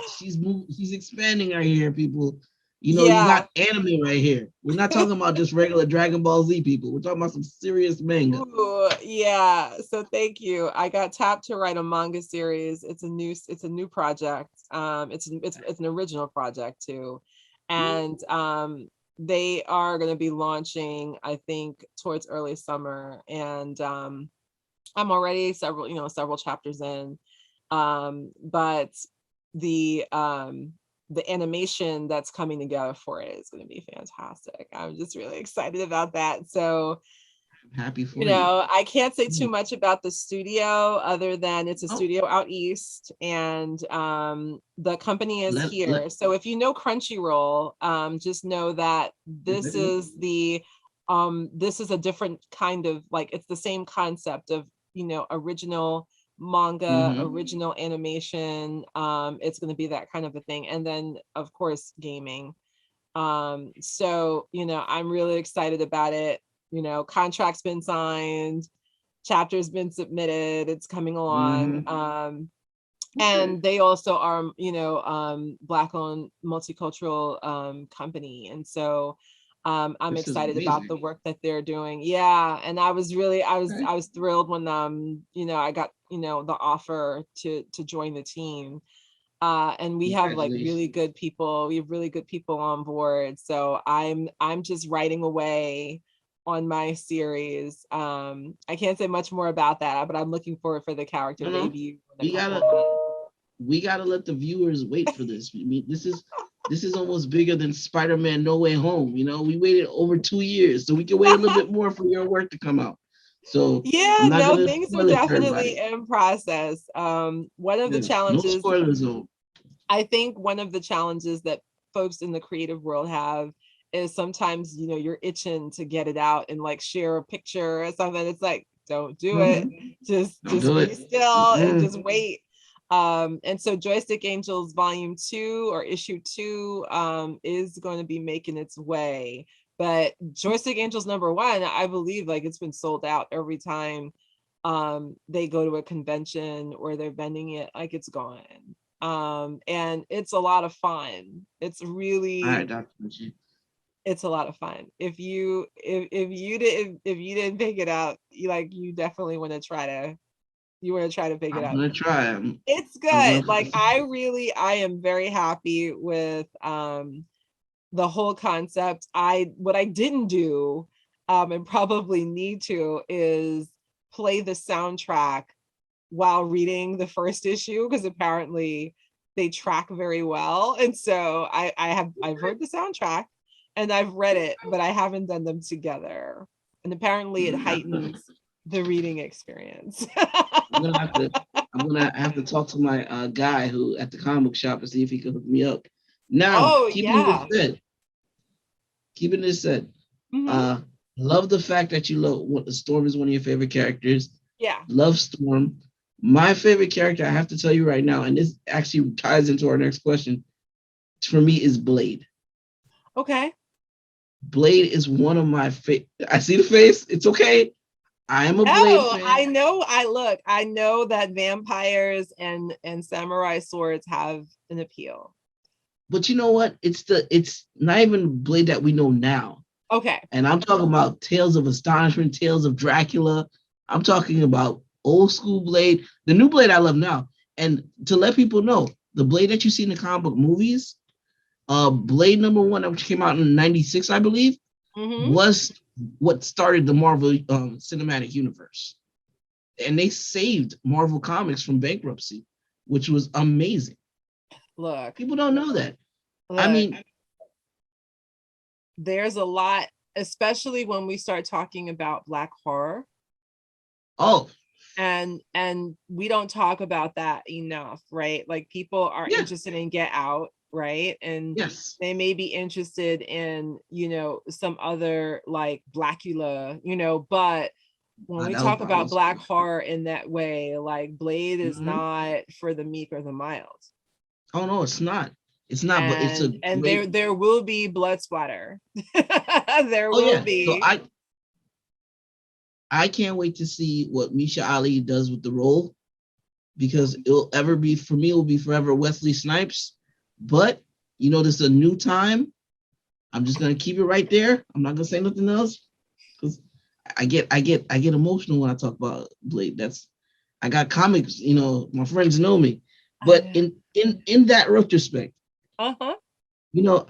expanding right here, people. You yeah. got anime right here. We're not talking about just regular Dragon Ball Z people. We're talking about some serious manga. Ooh, yeah. So thank you. I got tapped to write a manga series. It's a new project. It's an original project too. And they are going to be launching, I think, towards early summer. And I'm already several chapters in. But the animation that's coming together for it is going to be fantastic. I'm just really excited about that. So I'm happy for you. I can't say too much about the studio other than it's a Oh, studio out east, and the company is let here. So if you know Crunchyroll, just know that this is a different kind of, like, it's the same concept of original manga, mm-hmm. original animation. It's going to be that kind of a thing, and then of course gaming. So I'm really excited about it. Contract's been signed, chapter's been submitted, it's coming along. Mm-hmm. Okay. And they also are, Black owned multicultural company. And so I'm This is excited about amazing. the work that they're doing. Yeah. And I was really, Okay. I was thrilled when I got, the offer to join the team. And we have like really Congratulations. good people. We have really good people on board. So I'm just writing away on my series. I can't say much more about that, but I'm looking forward for the character No, no. debut in a We couple gotta of months. we gotta let the viewers wait for this. I mean, this is almost bigger than Spider-Man No Way Home. We waited over 2 years, so we can wait a little bit more for your work to come out. So I'm Yeah, not no, gonna things are spoil it for definitely everybody. in process. One of the Yes, no challenges, spoilers though. I think one of the challenges that folks in the creative world have is sometimes, you're itching to get it out and like share a picture or something. It's like, don't do it. Mm-hmm. Don't Just do be it. still and Mm-mm. just wait. And so Joystick Angels Volume 2 or Issue 2 is going to be making its way. But Joystick Angels number 1, I believe like it's been sold out every time they go to a convention or they're vending it, like it's gone. And it's a lot of fun. It's All right, really, Dr. Mitchell. it's a lot of fun. If you didn't pick it up, you definitely want to try to, pick it I'm up. gonna try. It's I'm good. gonna. I am very happy with the whole concept. What I didn't do, and probably need to, is play the soundtrack while reading the first issue, because apparently they track very well. And so I've heard the soundtrack and I've read it, but I haven't done them together. And apparently it heightens the reading experience. I'm gonna have to. I'm gonna have to talk to my guy who at the comic book shop and see if he can hook me up. Now, Oh yeah. keeping this said, Hmm. uh, love the fact that you love what Storm is one of your favorite characters. Yeah. Love Storm. My favorite character, I have to tell you right now, and this actually ties into our next question. For me, is Blade. Okay. Blade is one of my favorite. I see the face. It's okay. I am a Blade Oh, fan. I know. I know that vampires and samurai swords have an appeal. But you know what? It's not even Blade that we know now. Okay. And I'm talking about Tales of Astonishment, Tales of Dracula. I'm talking about old school Blade. The new Blade I love now. And to let people know, the Blade that you see in the comic book movies, Blade number one, which came out in '96, I believe, Mm-hmm. was what started the Marvel cinematic universe. And they saved Marvel Comics from bankruptcy, which was amazing. Look, People don't know that. I look, mean, there's a lot, especially when we start talking about Black horror. oh, And we don't talk about that enough, right? Like people are yeah, interested in Get Out, right? And yes. they may be interested in, some other like Blackula, but when we talk That about was Black horror in that way, like Blade is mhm. not for the meek or the mild. Oh no, it's not. It's not, but it's a And great. there will be blood splatter. There Oh will yeah. So be. I can't wait to see what Misha Ali does with the role because it'll ever be for me. It will be forever Wesley Snipes. But this is a new time. I'm just gonna keep it right there. I'm not gonna say nothing else because I get emotional when I talk about Blade. I got comics. My friends know me. But in that retrospect, Uh-huh.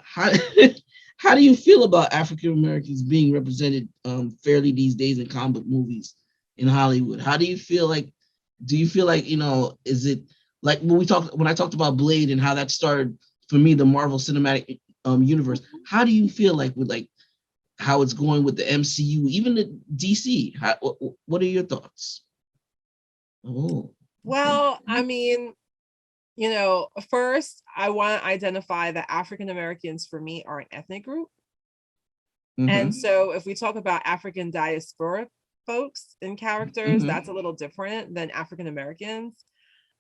how how do you feel about African Americans being represented fairly these days in comic book movies in Hollywood? How do you feel like? Do you feel like Is it like when I talked about Blade and how that started for me the Marvel Cinematic Universe? How do you feel like with like how it's going with the MCU, even the DC? What are your thoughts? Oh, okay. Well, I mean, first, I want to identify that African Americans for me are an ethnic group. And Mm-hmm. so if we talk about African diaspora folks and characters, Mm-hmm. that's a little different than African Americans.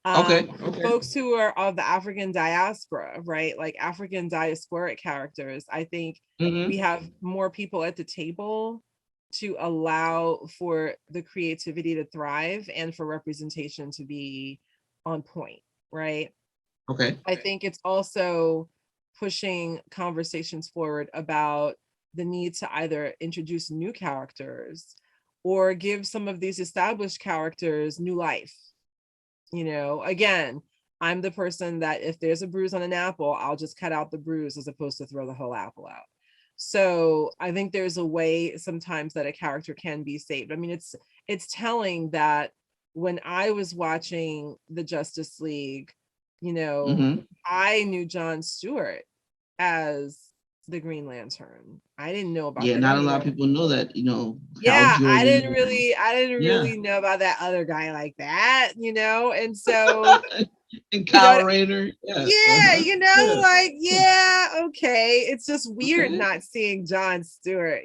Okay. Okay. Folks who are of the African diaspora, right? Like African diasporic characters, I think we Mm-hmm. have more people at the table to allow for the creativity to thrive and for representation to be on point, right? Okay. I think it's also pushing conversations forward about the need to either introduce new characters or give some of these established characters new life. Again, I'm the person that if there's a bruise on an apple, I'll just cut out the bruise as opposed to throw the whole apple out. So I think there's a way sometimes that a character can be saved. I mean, it's telling that when I was watching the Justice League, you know, Mm-hmm. I knew Jon Stewart as the Green Lantern. I didn't know about Yeah, that not a lot of other. people know that. Hal Yeah, Jordan. I didn't Yeah. really know about that other guy like that. And so, And you know, Kyle Rayner. Yeah. yeah, Uh-huh. Yeah. yeah, okay. It's just weird Okay. not seeing Jon Stewart.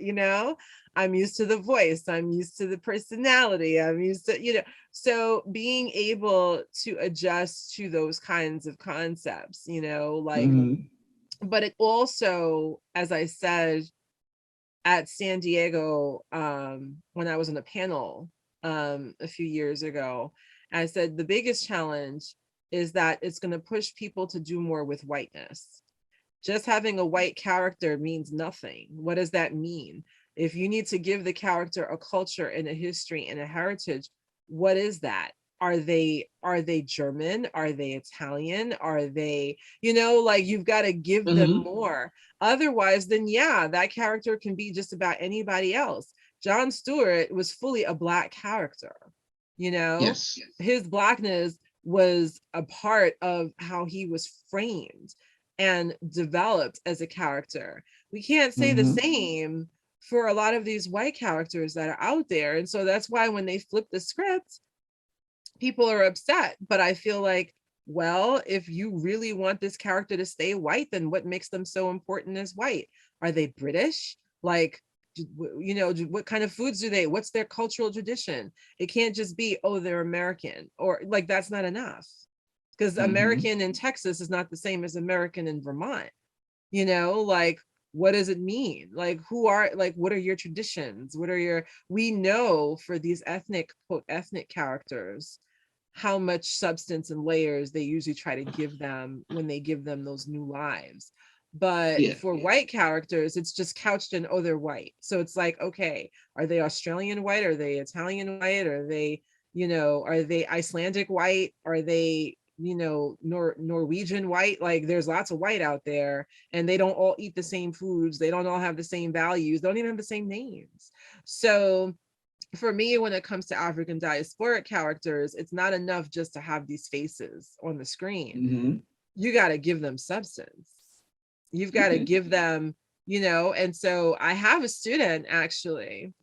I'm used to the voice, I'm used to the personality, I'm used to. So being able to adjust to those kinds of concepts, like, Mm-hmm. but it also, as I said at San Diego, when I was on a panel, a few years ago. I said the biggest challenge is that it's going to push people to do more with whiteness. Just having a white character means nothing. What does that mean? If you need to give the character a culture and a history and a heritage, what is that? Are they German? Are they Italian? Are they, like you've got to give them Mm-hmm. more. Otherwise, then yeah, that character can be just about anybody else. Jon Stewart was fully a black character, you know, Yes. his blackness was a part of how he was framed and developed as a character. We can't say the Mm-hmm. same for a lot of these white characters that are out there. And so that's why when they flip the script, people are upset. But I feel like, well, if you really want this character to stay white, then what makes them so important as white? Are they British? Like, what kind of foods do they, what's their cultural tradition? It can't just be, oh, they're American, or like that's not enough, because Mm-hmm. American in Texas is not the same as American in Vermont. Like, what does it mean? Like, what are your traditions? We know for these ethnic, quote, ethnic characters, how much substance and layers they usually try to give them when they give them those new lives. But Yeah. for white characters, it's just couched in, oh, they're white. So it's like, okay, are they Australian white? Are they Italian white? Are they Icelandic white? Are they, Norwegian white? Like, there's lots of white out there, and they don't all eat the same foods. They don't all have the same values. They don't even have the same names. So for me, when it comes to African diasporic characters, it's not enough just to have these faces on the screen. Mm-hmm. You got to give them substance. You've got to Okay. give them, and so I have a student actually.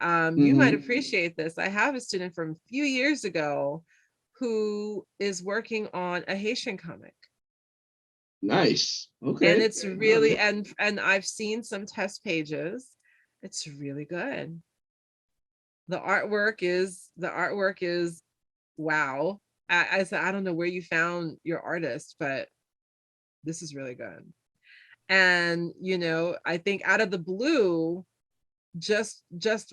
You might Mm-hmm. appreciate this. I have a student from a few years ago who is working on a Haitian comic. Nice. And Okay. it's really, and I've seen some test pages. It's really good. The artwork is wow. I said, I don't know where you found your artist, but this is really good. And I think out of the blue, just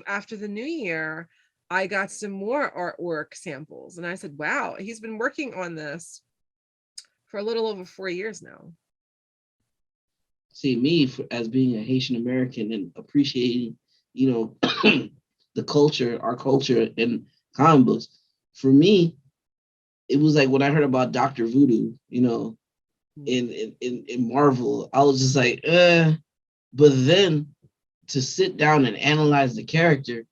after the new year, I got some more artwork samples, and I said, wow, he's been working on this for a little over 4 years now. See, me as being a Haitian American and appreciating, you know, the culture, our culture, and comic books. For me, it was like when I heard about Doctor Voodoo, in Marvel, I was just like, But then to sit down and analyze the character,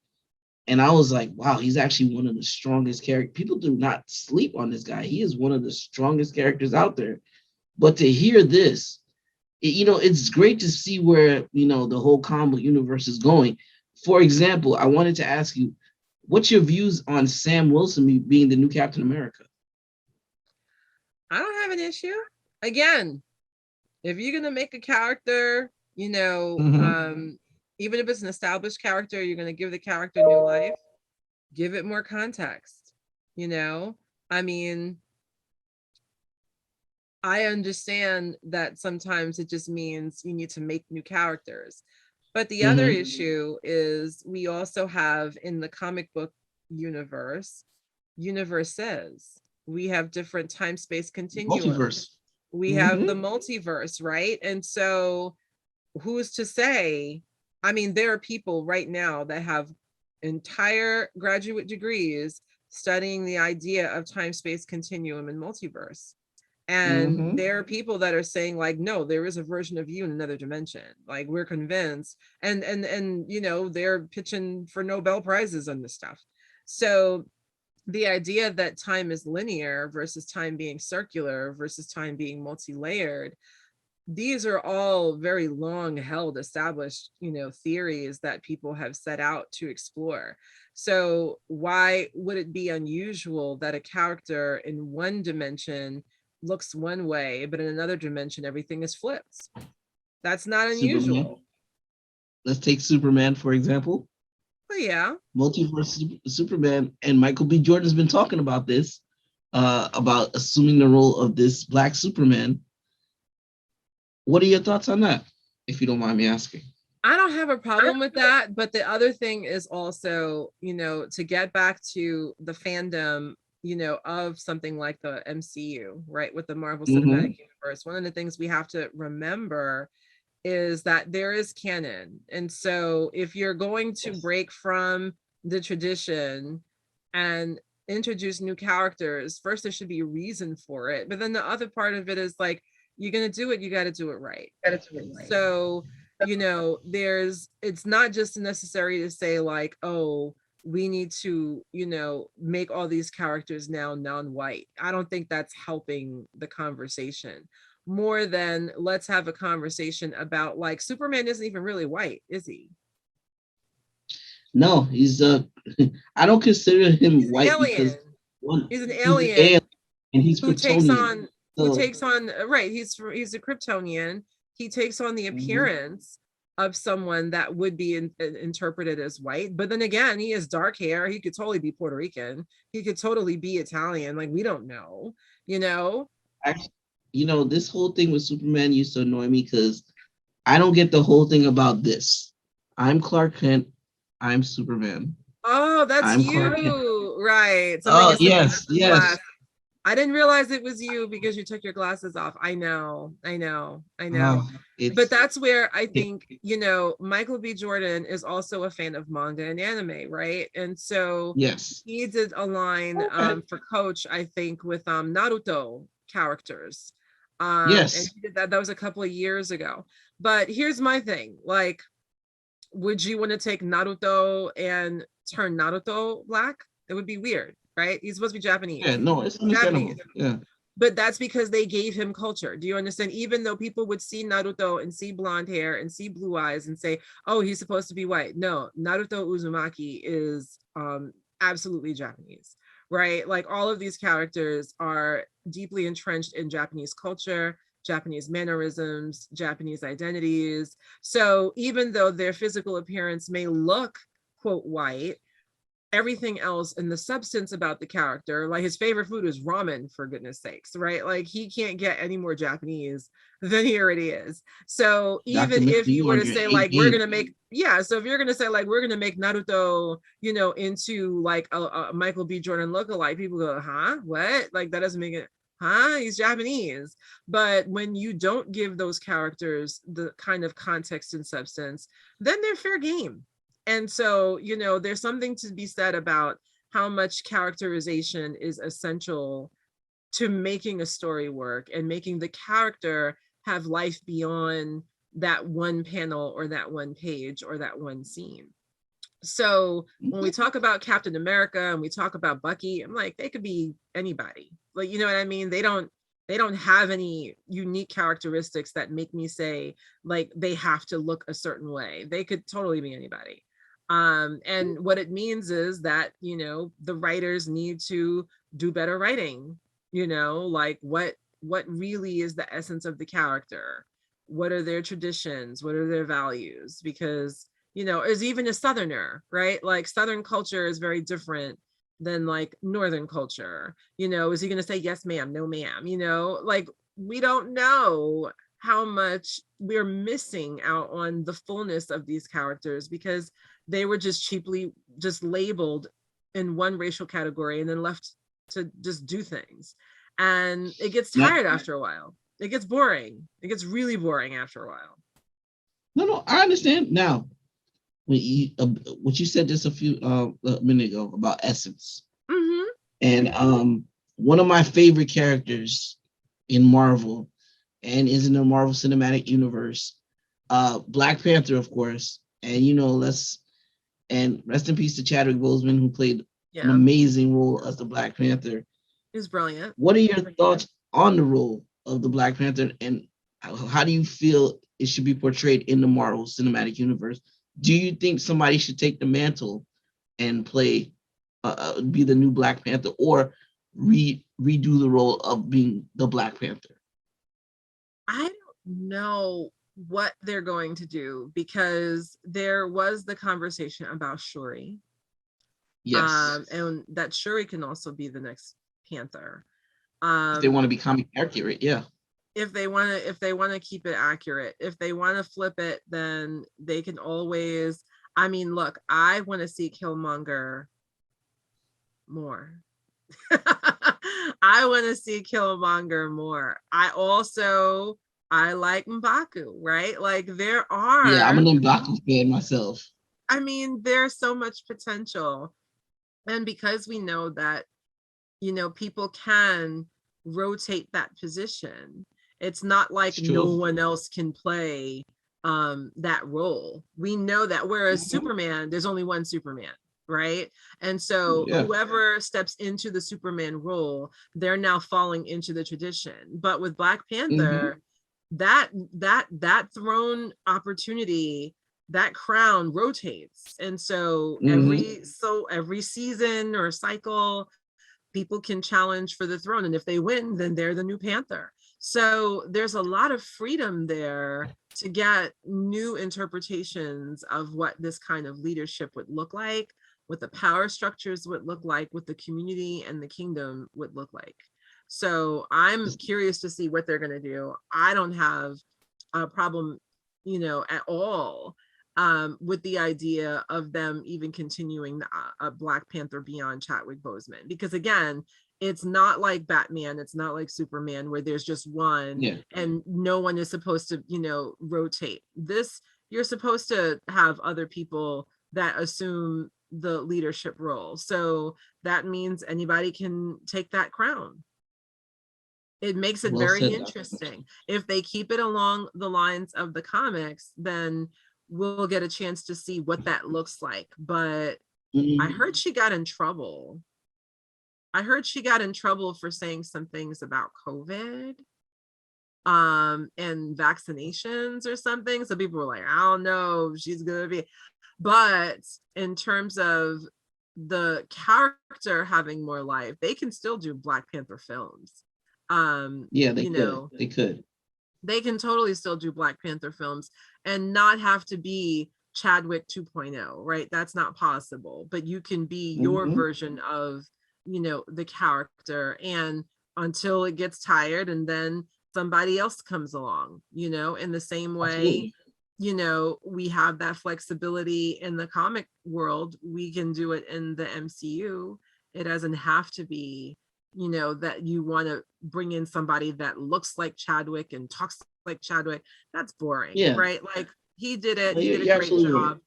and I was like, wow, he's actually one of the strongest characters. People do not sleep on this guy. He is one of the strongest characters out there. But to hear this, it's great to see where, the whole comic universe is going. For example, I wanted to ask you, what's your views on Sam Wilson being the new Captain America? I don't have an issue. Again, if you're gonna make a character, Mm-hmm. even if it's an established character, you're gonna give the character new life, give it more context. You know, I mean, I understand that sometimes it just means you need to make new characters. But the other Mm-hmm. issue is we also have in the comic book universe, universes. We have different time space continuums. Multiverse. We have Mm-hmm. the multiverse, right? And so who's to say? I mean, there are people right now that have entire graduate degrees studying the idea of time space continuum and multiverse. And Mm-hmm. there are people that are saying, like, no, there is a version of you in another dimension. Like, we're convinced. And they're pitching for Nobel Prizes on this stuff. So the idea that time is linear versus time being circular versus time being multi-layered, these are all very long held established theories that people have set out to explore. So why would it be unusual that a character in one dimension looks one way, but in another dimension everything is flipped? That's not Superman. unusual. Let's take Superman, for example. But yeah, Multiverse Superman, and Michael B. Jordan's been talking about this, about assuming the role of this Black Superman. What are your thoughts on that, if you don't mind me asking? I don't have a problem with that, but the other thing is also, to get back to the fandom, of something like the MCU, right, with the Marvel Cinematic Universe. One of the things we have to remember is that there is canon. And so if you're going to break from the tradition and introduce new characters, first there should be a reason for it. But then the other part of it is like, you're going to do it, you got to do it right. So, it's not just necessary to say like, oh, we need to, make all these characters now non-white. I don't think that's helping the conversation more than let's have a conversation about like Superman isn't even really white, is he? No, he's I don't consider him He's an white because alien. one, He's an he's an alien alien and he's who takes Kryptonian. on So right, he's a Kryptonian. He takes on the mhm. appearance of someone that would be interpreted as white, but then again, he has dark hair. He could totally be Puerto Rican. He could totally be Italian. Like, we don't know, you know. Actually, this whole thing with Superman used to annoy me because I don't get the whole thing about this. I'm Clark Kent. I'm Superman. Oh, that's I'm Clark Kent. you, right? Something Oh, is something yes, that's yes. glass. I didn't realize it was you because you took your glasses off. I know, I know, I know. Oh, But it's that's where I think, Michael B. Jordan is also a fan of manga and anime, right? And so yes. he did a line Okay. for Coach, I think, with Naruto characters. And Yes. he did that. That was a couple of years ago. But here's my thing. Like, would you want to take Naruto and turn Naruto black? It would be weird, right? He's supposed to be Yeah, Japanese. no, it's Japanese. understandable. Yeah. But that's because they gave him culture. Do you understand? Even though people would see Naruto and see blonde hair and see blue eyes and say, oh, he's supposed to be white. No, Naruto Uzumaki is absolutely Japanese, right? Like, all of these characters are deeply entrenched in Japanese culture, Japanese mannerisms, Japanese identities. So even though their physical appearance may look, quote, white, everything else and the substance about the character, like his favorite food is ramen, for goodness sakes, right? Like, he can't get any more Japanese than he already is. So Dr. even Mitchell, if you you were on to your say A like, we're game. gonna make, yeah, so if you're gonna say like, we're gonna make Naruto, into like a Michael B. Jordan lookalike, people go, huh, what? Like, that doesn't make it, huh, he's Japanese. But when you don't give those characters the kind of context and substance, then they're fair game. And so, there's something to be said about how much characterization is essential to making a story work and making the character have life beyond that one panel or that one page or that one scene. So when we talk about Captain America and we talk about Bucky, I'm like, they could be anybody. Like, you know what I mean? They don't have any unique characteristics that make me say like they have to look a certain way. They could totally be anybody. And what it means is that, the writers need to do better writing, like what really is the essence of the character? What are their traditions? What are their values? Because, is even a southerner, right? Like, southern culture is very different than like northern culture. Is he going to say yes ma'am, no ma'am? Like, we don't know how much we're missing out on the fullness of these characters because they were just cheaply just labeled in one racial category and then left to just do things. And it gets Now, tired after a while. It gets boring. It gets really boring after a while. no, I understand. Now, what you said just a minute ago about essence, Mm-hmm. and one of my favorite characters in Marvel and is in the Marvel Cinematic Universe, Black Panther, of course, and let's and rest in peace to Chadwick Boseman, who played an Yeah, amazing role as the Black Panther. it's brilliant. What are your thoughts on the role of the Black Panther, and how do you feel it should be portrayed in the Marvel Cinematic Universe? Do you think somebody should take the mantle and play, be the new Black Panther, or redo the role of being the Black Panther? I don't know what they're going to do because there was the conversation about Shuri. Yes, And that Shuri can also be the next Panther. if they Um, want to be comic accurate, yeah. if they want to keep it accurate. If they want to flip it, then they can always, I mean, look, I want to see Killmonger more. I want to see Killmonger more. I like M'Baku, right? Like there Yeah, I'm are, an M'Baku fan myself. I mean, there's so much potential. And because we know that, people can rotate that position, it's not like It's no true. one else can play that role. We know that, whereas Mhm. Superman, there's only one Superman, right? And so Yeah. whoever steps into the Superman role, they're now falling into the tradition. But with Black Hmm. Panther, that throne opportunity, that crown rotates. And so Hmm. every season or cycle, people can challenge for the throne, and if they win, then they're the new Panther. So there's a lot of freedom there to get new interpretations of what this kind of leadership would look like, what the power structures would look like, what the community and the kingdom would look like. So I'm curious to see what they're going to do. I don't have a problem, at all, with the idea of them even continuing a Black Panther beyond Chadwick Boseman, because again, it's not like Batman, it's not like Superman where there's just one Yeah. and no one is supposed to, rotate. This, you're supposed to have other people that assume the leadership role. So that means anybody can take that crown. It makes it Well very said, Dr. Mitchell. interesting. If they keep it along the lines of the comics, then we'll get a chance to see what that looks like. But I Mhm. heard she got in trouble. I heard she got in trouble for saying some things about COVID and vaccinations or something. So people were like, I don't know if she's gonna be, but in terms of the character having more life, they can still do Black Panther films. Yeah, they You could. know, They could. they can totally still do Black Panther films and not have to be Chadwick 2.0, right? That's not possible, but you can be your Hmm. version of, the character, and until it gets tired, and then somebody else comes along, in the same way, Absolutely. we have that flexibility in the comic world, we can do it in the MCU. It doesn't have to be, that you want to bring in somebody that looks like Chadwick and talks like Chadwick. That's boring, Yeah. right? Like he did it, No, he did a you're great absolutely right. job.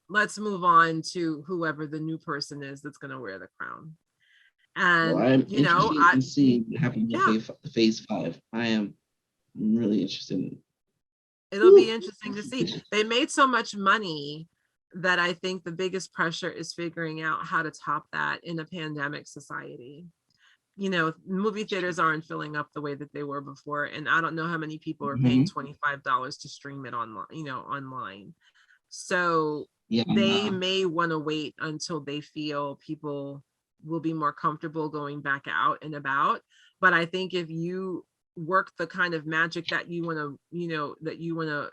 Let's move on to whoever the new person is that's going to wear the crown. Well, And, I'm interested in seeing what happens in yeah, phase 5. I am really interested in. it'll be Whew. interesting to see. They made so much money that I think the biggest pressure is figuring out how to top that in a pandemic society. Movie theaters aren't filling up the way that they were before, and I don't know how many people are paying Hmm. $25 to stream it online, online. So Yeah, they nah. may want to wait until they feel people will be more comfortable going back out and about. But I think if you work the kind of magic that you want to,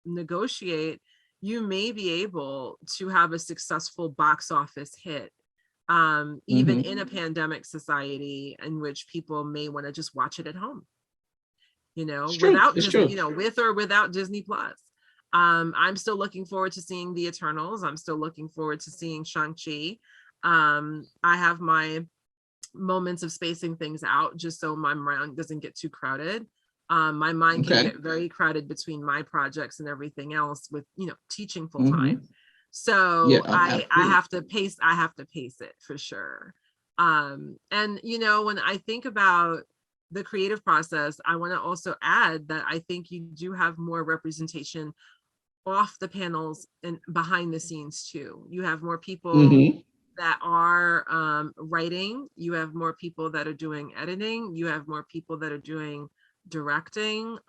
negotiate, you may be able to have a successful box office hit, even Hmm. in a pandemic society in which people may want to just watch it at home, It's true. without It's Disney, true. with or without Disney Plus. I'm still looking forward to seeing the Eternals. I'm still looking forward to seeing Shang-Chi. I have my moments of spacing things out just so my mind doesn't get too crowded. My mind can Okay. get very crowded between my projects and everything else with, teaching full Hmm. time. So Yeah, I absolutely. have to pace it for sure. And when I think about the creative process, I want to also add that I think you do have more representation off the panels and behind the scenes too. You have more people Hmm. that are writing, you have more people that are doing editing, you have more people that are doing directing.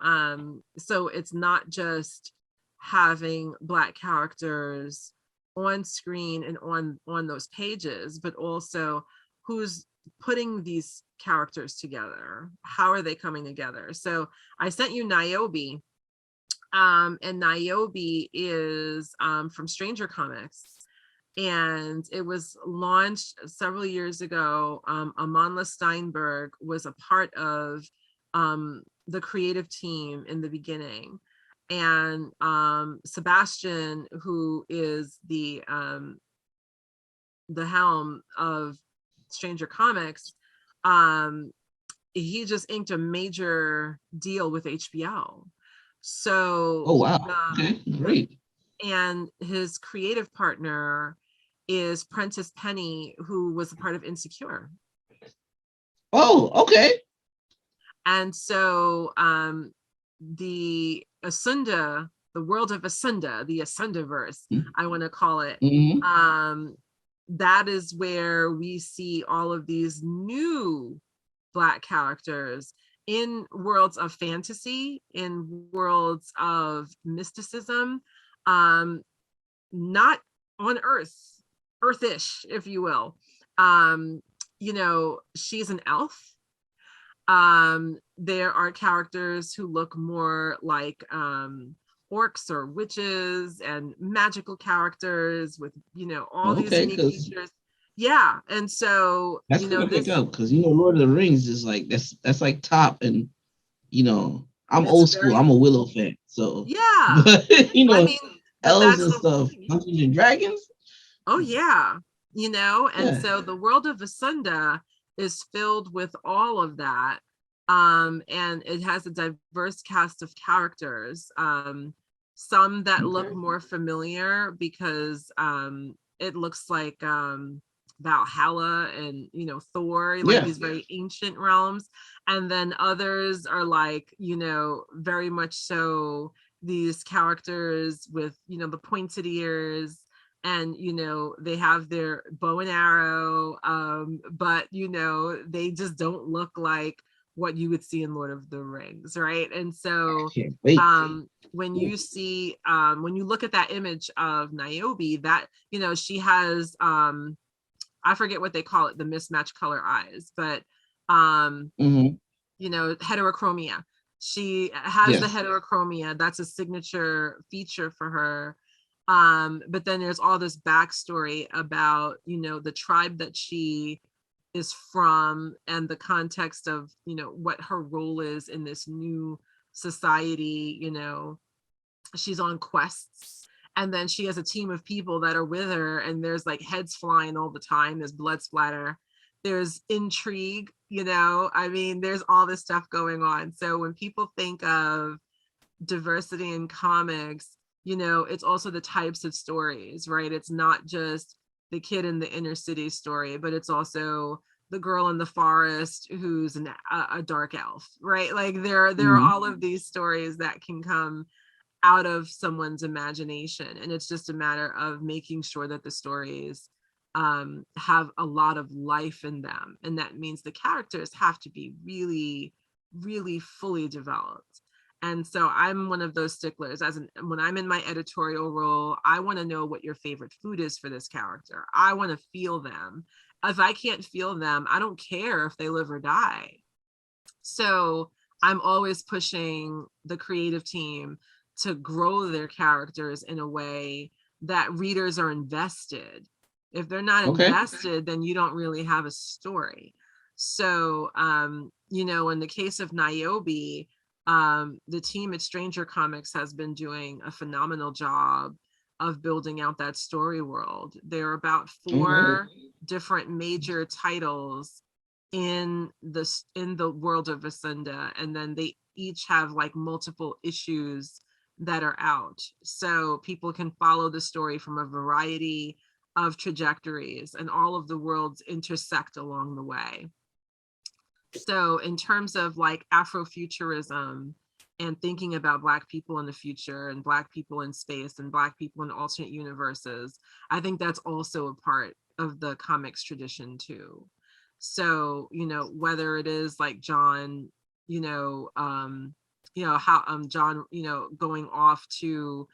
So it's not just having Black characters on screen and on those pages, but also who's putting these characters together. How are they coming together? So I sent you Niobe, and Niobe is from Stranger Comics, and it was launched several years ago. Amanla Steinberg was a part of the creative team in the beginning. And Sebastian, who is the helm of Stranger Comics, he just inked a major deal with HBO. So Oh wow. Okay, great. and his creative partner is Prentice Penny, who was a part of Insecure. Oh, okay. And so the Asunda, the world of Asunda, the Asundaverse, I want to call it, that is where we see all of these new Black characters in worlds of fantasy, in worlds of mysticism, not on Earthish, if you will. She's an elf. There are characters who look more like orcs or witches, and magical characters with all these Okay, unique because features. Yeah, and so that's gonna pick up because Lord of the Rings is like that's like top, and I'm old school. I'm a Willow fan, so yeah. but I mean, but elves that's and the stuff, thing. Dungeons and Dragons. Oh yeah, and Yeah. so the world of Asunda is filled with all of that. And it has a diverse cast of characters. Some that look more familiar because it looks like Valhalla and Thor, like these very ancient realms. And then others are like, very much so these characters with, the pointed ears, and they have their bow and arrow, but they just don't look like what you would see in Lord of the Rings, right? And so when you see when you look at that image of Niobe, that she has I forget what they call it, the mismatched color eyes, but heterochromia. She has the heterochromia. That's a signature feature for her. But then there's all this backstory about the tribe that she is from, and the context of what her role is in this new society. She's on quests, and then she has a team of people that are with her, and there's like heads flying all the time, there's blood splatter, there's intrigue, I mean, there's all this stuff going on. So when people think of diversity in comics, it's also the types of stories, right? It's not just the kid in the inner city story, but it's also the girl in the forest who's a dark elf, right? Like there are all of these stories that can come out of someone's imagination, and it's just a matter of making sure that the stories have a lot of life in them, and that means the characters have to be really, really fully developed. And so I'm one of those sticklers. When I'm in my editorial role, I want to know what your favorite food is for this character. I want to feel them. If I can't feel them, I don't care if they live or die. So I'm always pushing the creative team to grow their characters in a way that readers are invested. If they're not invested, then you don't really have a story. So, in the case of Niobe, the team at Stranger Comics has been doing a phenomenal job of building out that story world. There are about 4 different major titles in the world of Asunda, and then they each have like multiple issues that are out, so people can follow the story from a variety of trajectories, and all of the worlds intersect along the way. So in terms of like Afrofuturism and thinking about Black people in the future, and Black people in space, and Black people in alternate universes, I think that's also a part of the comics tradition too. So, whether it is like Jon, how Jon, going off to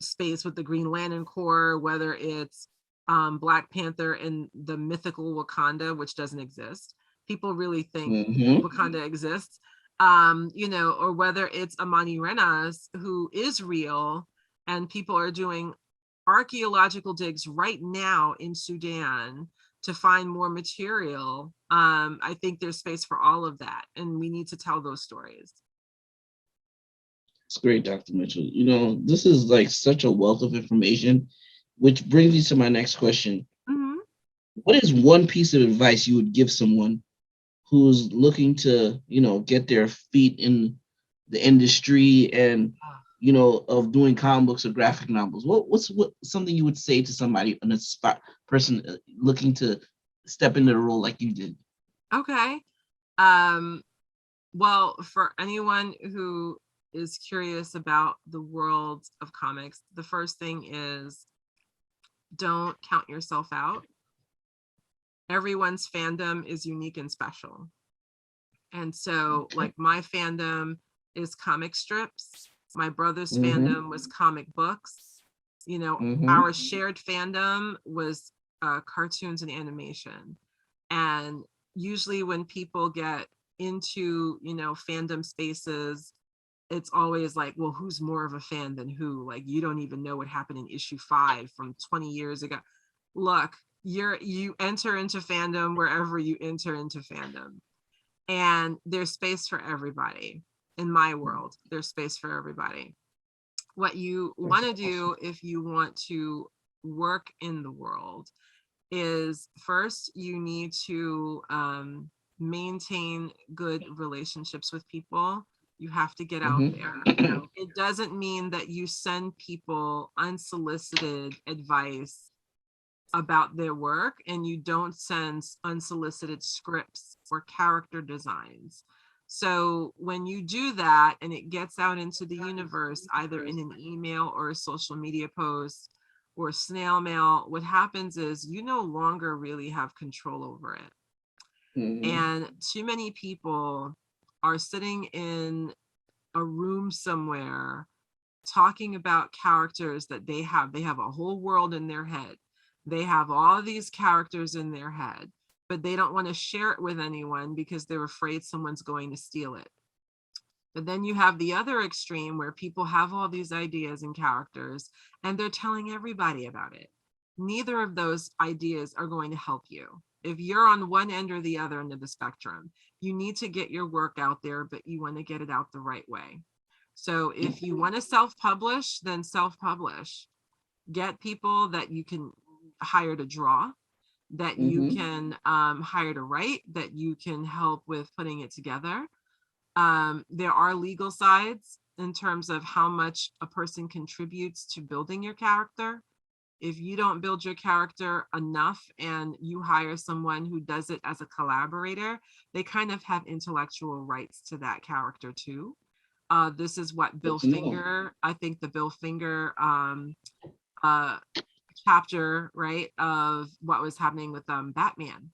space with the Green Lantern Corps, whether it's Black Panther in the mythical Wakanda, which doesn't exist. People really think Wakanda exists, or whether it's Amani Renas, who is real, and people are doing archaeological digs right now in Sudan to find more material. I think there's space for all of that, and we need to tell those stories. It's great, Dr. Mitchell. This is like such a wealth of information, which brings me to my next question. Mm-hmm. What is one piece of advice you would give someone who's looking to, get their feet in the industry and, of doing comic books or graphic novels? What's something you would say to somebody, an person looking to step into the role like you did? Okay. Well, for anyone who is curious about the world of comics, the first thing is don't count yourself out. Everyone's fandom is unique and special. And so, like, my fandom is comic strips. My brother's fandom was comic books. Our shared fandom was cartoons and animation. And usually when people get into, fandom spaces, it's always like, well, who's more of a fan than who? Like, you don't even know what happened in issue 5 from 20 years ago. Look, you enter into fandom wherever you enter into fandom. And there's space for everybody. In my world, there's space for everybody. What you want to do if you want to work in the world is, first, you need to maintain good relationships with people. You have to get out there. It doesn't mean that you send people unsolicited advice about their work, and you don't send unsolicited scripts or character designs. So when you do that and it gets out into the universe, either in an email or a social media post or snail mail, what happens is you no longer really have control over it. And too many people are sitting in a room somewhere talking about characters that they have. They have a whole world in their head. They have all these characters in their head, but they don't want to share it with anyone because they're afraid someone's going to steal it. But then you have the other extreme where people have all these ideas and characters and they're telling everybody about it. Neither of those ideas are going to help you. If you're on one end or the other end of the spectrum, you need to get your work out there, but you want to get it out the right way. So if you want to self-publish, then self-publish. Get people that you can hire to draw, that you can hire to write, that you can help with putting it together. There are legal sides in terms of how much a person contributes to building your character. If you don't build your character enough and you hire someone who does it as a collaborator, they kind of have intellectual rights to that character too. This is what Bill Finger, I think the Bill Finger chapter, right, of what was happening with Batman.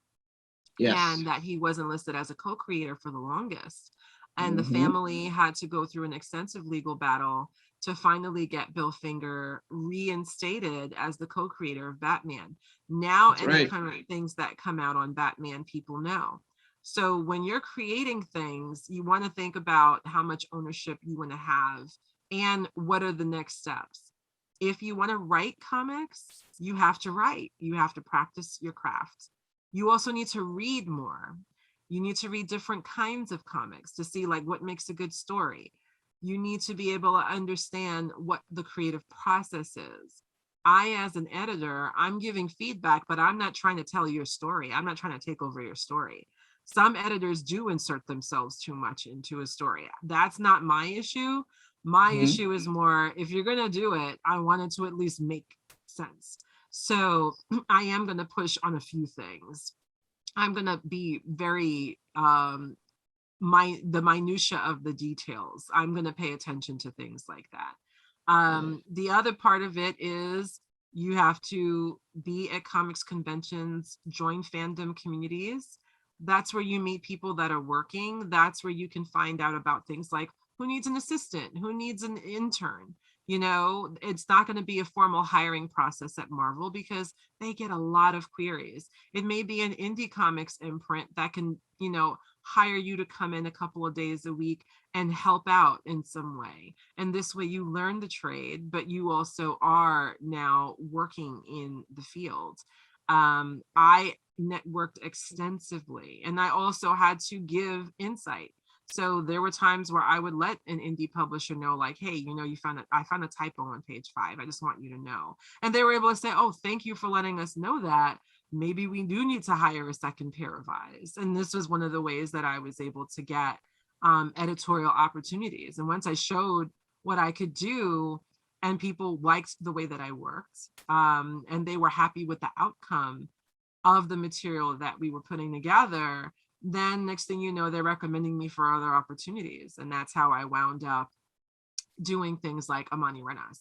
Yes. And that he wasn't listed as a co-creator for the longest. And the family had to go through an extensive legal battle to finally get Bill Finger reinstated as the co-creator of Batman. Now, that's any kind of things that come out on Batman, people know. So when you're creating things, you want to think about how much ownership you want to have and what are the next steps. If you want to write comics, you have to write. You have to practice your craft. You also need to read more. You need to read different kinds of comics to see like what makes a good story. You need to be able to understand what the creative process is. I, as an editor, I'm giving feedback, but I'm not trying to tell your story. I'm not trying to take over your story. Some editors do insert themselves too much into a story. That's not my issue. My issue is more, if you're going to do it, I want it to at least make sense. So I am going to push on a few things. I'm going to be very, the minutia of the details. I'm going to pay attention to things like that. The other part of it is you have to be at comics conventions, join fandom communities. That's where you meet people that are working. That's where you can find out about things like who needs an assistant, who needs an intern. You know, it's not going to be a formal hiring process at Marvel because they get a lot of queries. It may be an indie comics imprint that can, you know, hire you to come in a couple of days a week and help out in some way. And this way you learn the trade, but you also are now working in the field. I networked extensively, and I also had to give insight. So there were times where I would let an indie publisher know, like, hey, I found a typo on page 5. I just want you to know. And they were able to say, oh, thank you for letting us know that. Maybe we do need to hire a second pair of eyes. And this was one of the ways that I was able to get editorial opportunities. And once I showed what I could do, and people liked the way that I worked, and they were happy with the outcome of the material that we were putting together, then next thing you know, they're recommending me for other opportunities. And that's how I wound up doing things like Amani Renas.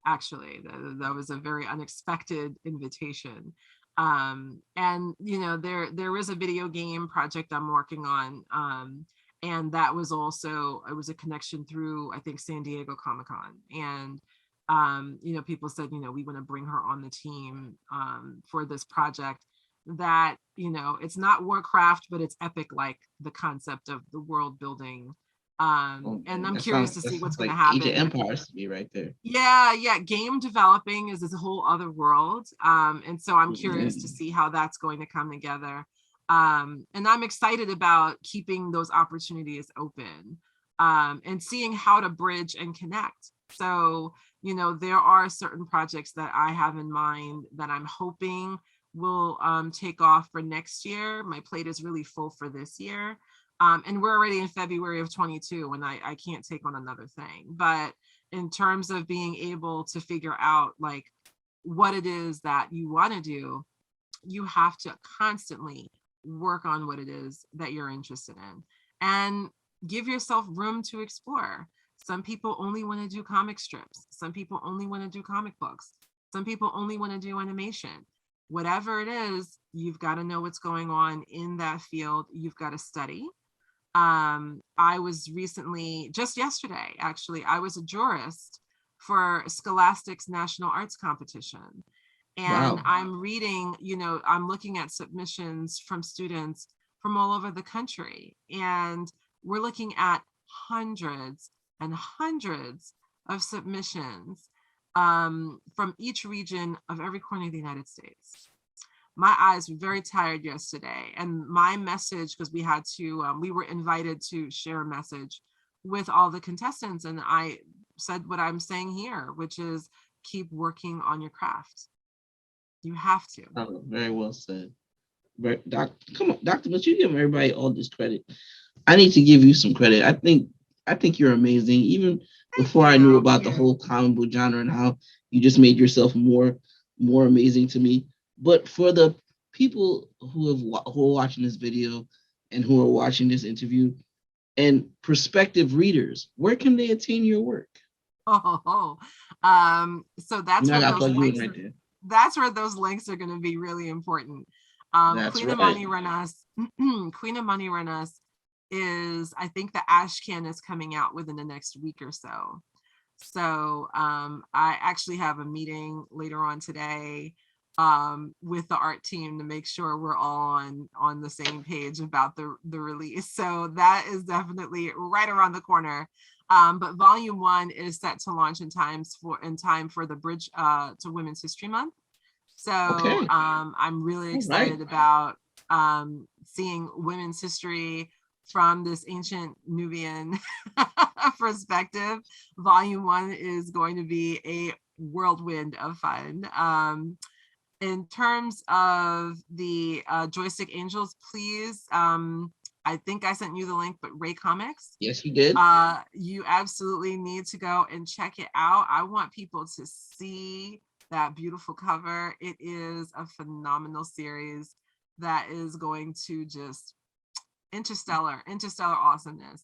Actually, that was a very unexpected invitation. And there is a video game project I'm working on. And that was also, it was a connection through, I think, San Diego Comic-Con. And people said, we want to bring her on the team for this project that, it's not Warcraft, but it's epic, like the concept of the world building. And I'm curious to see what's going to happen. Age of Empires to me right there. Yeah. Game developing is a whole other world. And so I'm curious to see how that's going to come together. And I'm excited about keeping those opportunities open, and seeing how to bridge and connect. So, there are certain projects that I have in mind that I'm hoping will take off for next year. My plate is really full for this year. And we're already in February of 22, and I can't take on another thing. But in terms of being able to figure out like what it is that you want to do, you have to constantly work on what it is that you're interested in and give yourself room to explore. Some people only want to do comic strips. Some people only want to do comic books. Some people only want to do animation. Whatever it is, you've got to know what's going on in that field. You've got to study. I was recently, just yesterday, actually, I was a jurist for Scholastic's National Arts Competition. And Wow. I'm reading, I'm looking at submissions from students from all over the country. And we're looking at hundreds and hundreds of submissions from each region of every corner of the United States. My eyes were very tired yesterday, and my message, because we were invited to share a message with all the contestants, and I said what I'm saying here, which is keep working on your craft. You have to. Oh, very well said. Come on, Dr. Mitchell, you give everybody all this credit. I need to give you some credit. I think you're amazing. Even before I knew about the whole comic book genre and how you just made yourself more amazing to me. But for the people who are watching this video and who are watching this interview and prospective readers, where can they attain your work? So that's where those links. Right there. That's where those links are going to be really important. Queen Amani Renas. Queen Amani Renas is, I think the Ash Can is coming out within the next week or so. So I actually have a meeting later on today with the art team to make sure we're all on the same page about the release. So that is definitely right around the corner. But volume 1 is set to launch in time for the Bridge to Women's History Month. So okay. I'm really excited about seeing women's history from this ancient Nubian perspective. Volume 1 is going to be a whirlwind of fun. In terms of the Joystick Angels, please, I think I sent you the link, but Ray Comics. Yes, you did. You absolutely need to go and check it out. I want people to see that beautiful cover. It is a phenomenal series that is going to just interstellar awesomeness.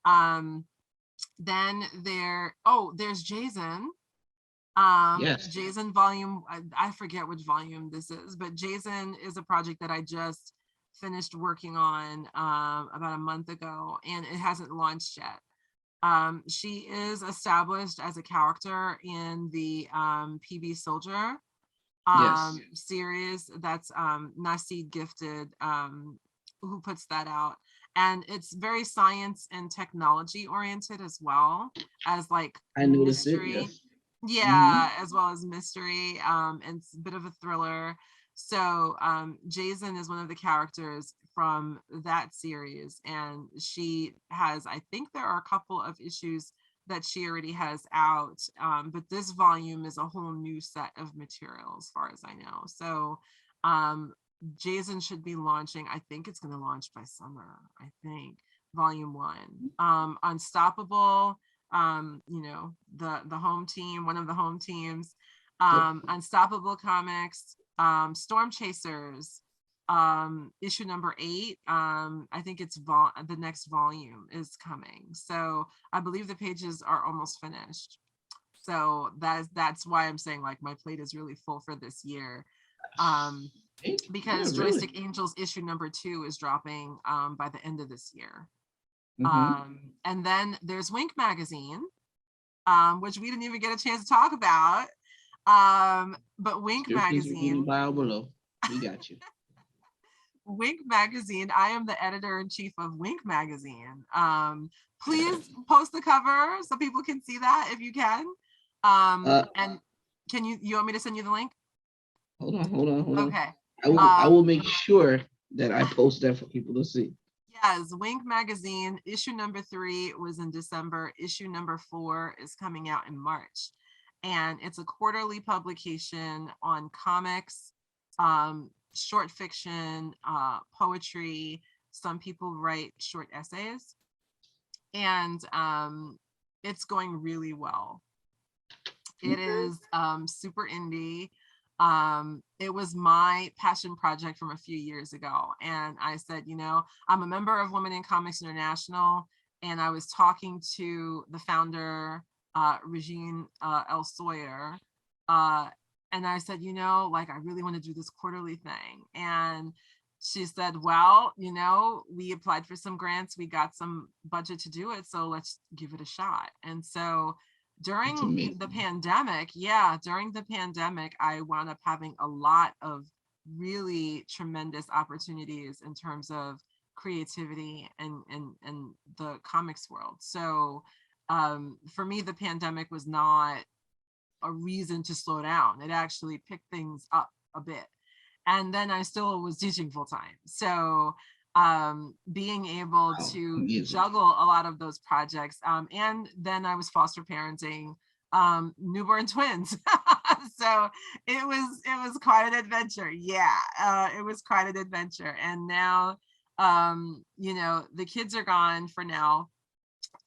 Then there's Jason. Yes. Jason volume, I forget which volume this is, but Jason is a project that I just finished working on about a month ago, and it hasn't launched yet. She is established as a character in the PB Soldier series. That's Nasid Gifted who puts that out. And it's very science and technology oriented as well as like mystery. Yes. Yeah, as well as mystery. And it's a bit of a thriller. So Jason is one of the characters from that series, and she has, I think there are a couple of issues that she already has out, but this volume is a whole new set of material as far as I know. So um, Jason should be launching, I think it's going to launch by summer, I think, volume one. Unstoppable, the home team, one of the home teams, Yep. Unstoppable Comics, Storm Chasers, issue number 8. I think it's the next volume is coming. So I believe the pages are almost finished. So that's why I'm saying like my plate is really full for this year. Yeah, Because really. Joystick Angels issue number 2 is dropping by the end of this year. Mm-hmm. And then there's Wink Magazine, which we didn't even get a chance to talk about. But Wink Still please review the Magazine, bio below. We got you. Wink Magazine. I am the editor in chief of Wink Magazine. Please post the cover so people can see that if you can. Uh, And can you want me to send you the link? hold on. Okay. I will make sure that I post that for people to see. Yes, Wink Magazine issue number 3 was in December. Issue number 4 is coming out in March, and it's a quarterly publication on comics, short fiction, poetry. Some people write short essays, and it's going really well. It Okay. is super indie. It was my passion project from a few years ago. And I said, I'm a member of Women in Comics International. And I was talking to the founder, Regine L. Sawyer. And I said, like, I really want to do this quarterly thing. And she said, well, we applied for some grants. We got some budget to do it. So let's give it a shot. And so That's during the amazing. pandemic, I wound up having a lot of really tremendous opportunities in terms of creativity and the comics world. So for me, the pandemic was not a reason to slow down. It actually picked things up a bit. And then I still was teaching full time. So being able Wow, to amazing. juggle a lot of those projects. And then I was foster parenting newborn twins. So it was quite an adventure. Yeah, it was quite an adventure. And now, the kids are gone for now.